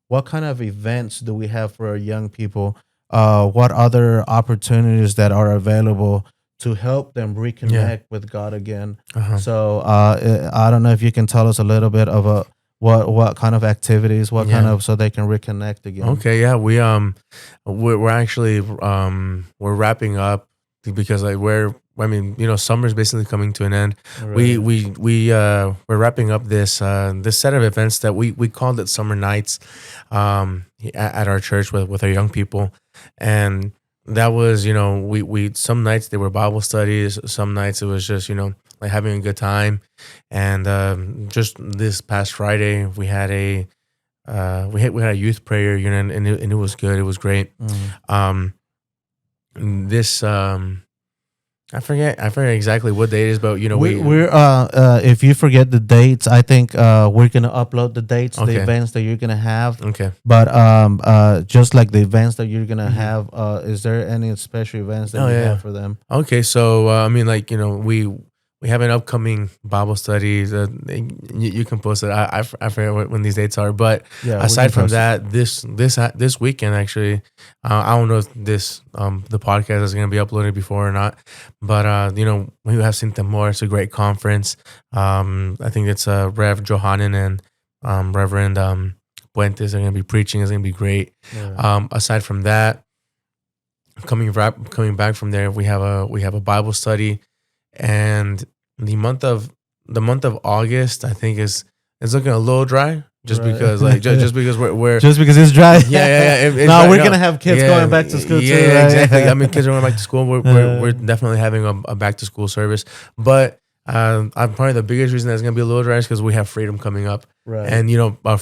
What kind of events do we have for our young people? What other opportunities that are available to help them Yeah. reconnect with God again? Uh-huh. So I don't know if you can tell us a little bit of what kind of activities, what kind Yeah. of, so they can reconnect again. Okay, yeah, we're actually we're wrapping up because like I mean, summer's basically coming to an end. We Right. we're wrapping up this set of events that we called it summer nights at our church with our young people. And that was, we some nights they were Bible studies, some nights it was just, like having a good time. And just this past Friday we had a youth prayer, and it was good. It was great. Mm. Um, this I forget exactly what day it is, but We're if you forget the dates, I think we're gonna upload the dates, the okay, events that you're gonna have. okay. But just like the events that you're gonna Mhm. have, is there any special events that Oh you yeah. have for them? Okay, so I mean, like we have an upcoming Bible study. You can post it. I forget when these dates are, but Yeah, we can aside from post it. that, this weekend actually, I don't know if the podcast is gonna be uploaded before or not, but we have Sin Temor. It's a great conference. I think it's Rev Johanan and Reverend Puentes are gonna be preaching. It's gonna be great. Right. Aside from that, coming back from there, we have a Bible study, and the month of August, I think is looking a little dry, just because like Right. just because we're Just because it's dry. yeah, it's No, dry, we're no, gonna have kids yeah, going back to school too, yeah, right? exactly. I mean, kids are going back to school. We're definitely having a back to school service, but I'm probably the biggest reason that's gonna be a little dry is because we have freedom coming up. Right. And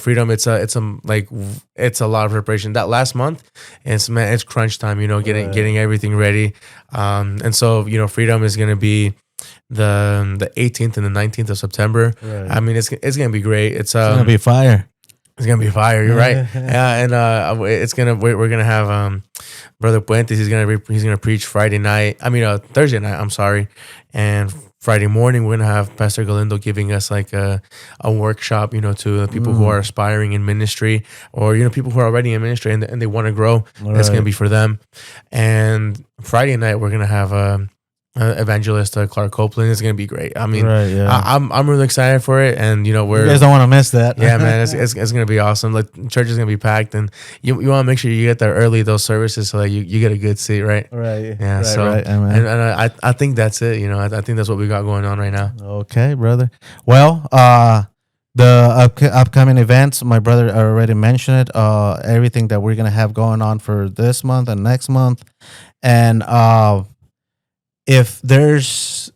freedom, it's a lot of preparation. That last month, it's crunch time. Getting Right. everything ready. And so freedom is gonna be the 18th and the 19th of September. Right. I mean, it's gonna be great. It's It's gonna be fire. it's gonna be fire. You're right. Yeah, and we're gonna have Brother Puentes. He's gonna preach Friday night. I mean, Thursday night. I'm sorry, and Friday morning we're gonna have Pastor Galindo giving us like a workshop. To the people who are aspiring in ministry, or people who are already in ministry and they want to grow. That's gonna Right. be for them. And Friday night we're gonna have evangelist Clark Copeland. Is gonna be great. I mean, Right, yeah. I'm really excited for it, and You we're guys don't want to miss that. yeah, man, it's gonna be awesome. Like, church is gonna be packed, and you want to make sure you get there early those services so that you get a good seat, right? Right. Yeah. Right. So Right. and, Man. I think that's it. I think that's what we got going on right now. Okay, brother. Well, The upcoming events, my brother already mentioned it. Everything that we're gonna have going on for this month and next month, and if there's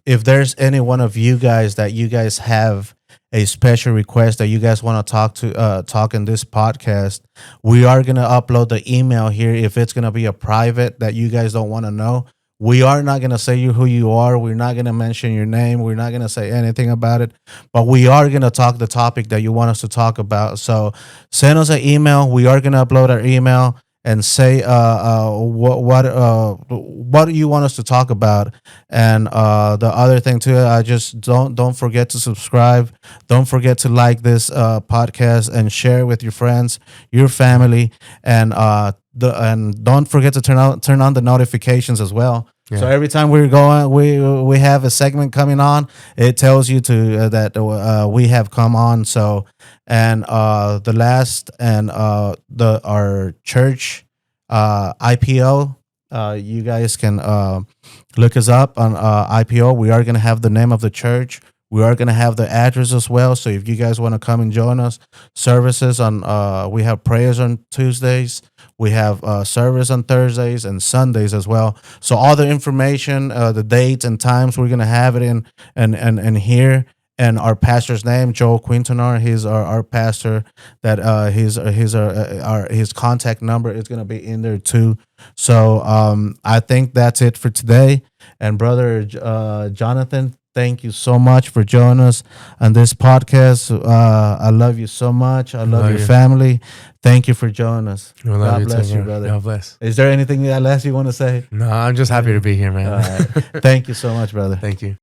any one of you guys that you guys have a special request that you guys want to talk in this podcast, we are going to upload the email here. If it's going to be a private that you guys don't want to know, we are not going to say who you are. We're not going to mention your name. We're not going to say anything about it, but we are going to talk the topic that you want us to talk about. So send us an email. We are going to upload our email and say what do you want us to talk about. And the other thing too, I just don't forget to subscribe. Don't forget to like this podcast and share with your friends, your family, and and don't forget to turn on the notifications as well. Yeah. So every time we're going, we have a segment coming on. It tells you to that we have come on. So and the last and the our church IPO. You guys can look us up on IPO. We are gonna have the name of the church. We are gonna have the address as well. So if you guys want to come and join us, services on we have prayers on Tuesdays. We have service on Thursdays and Sundays as well. So all the information, the dates and times, we're gonna have it in and here. And our pastor's name, Joe Quintanar, he's our pastor. That his contact number is gonna be in there too. So I think that's it for today. And brother Jonathan, thank you so much for joining us on this podcast. I love you so much. I love your family. Thank you for joining us. God bless you, brother. God bless. Is there anything else you want to say? No, I'm just happy to be here, man. All right. Thank you so much, brother. Thank you.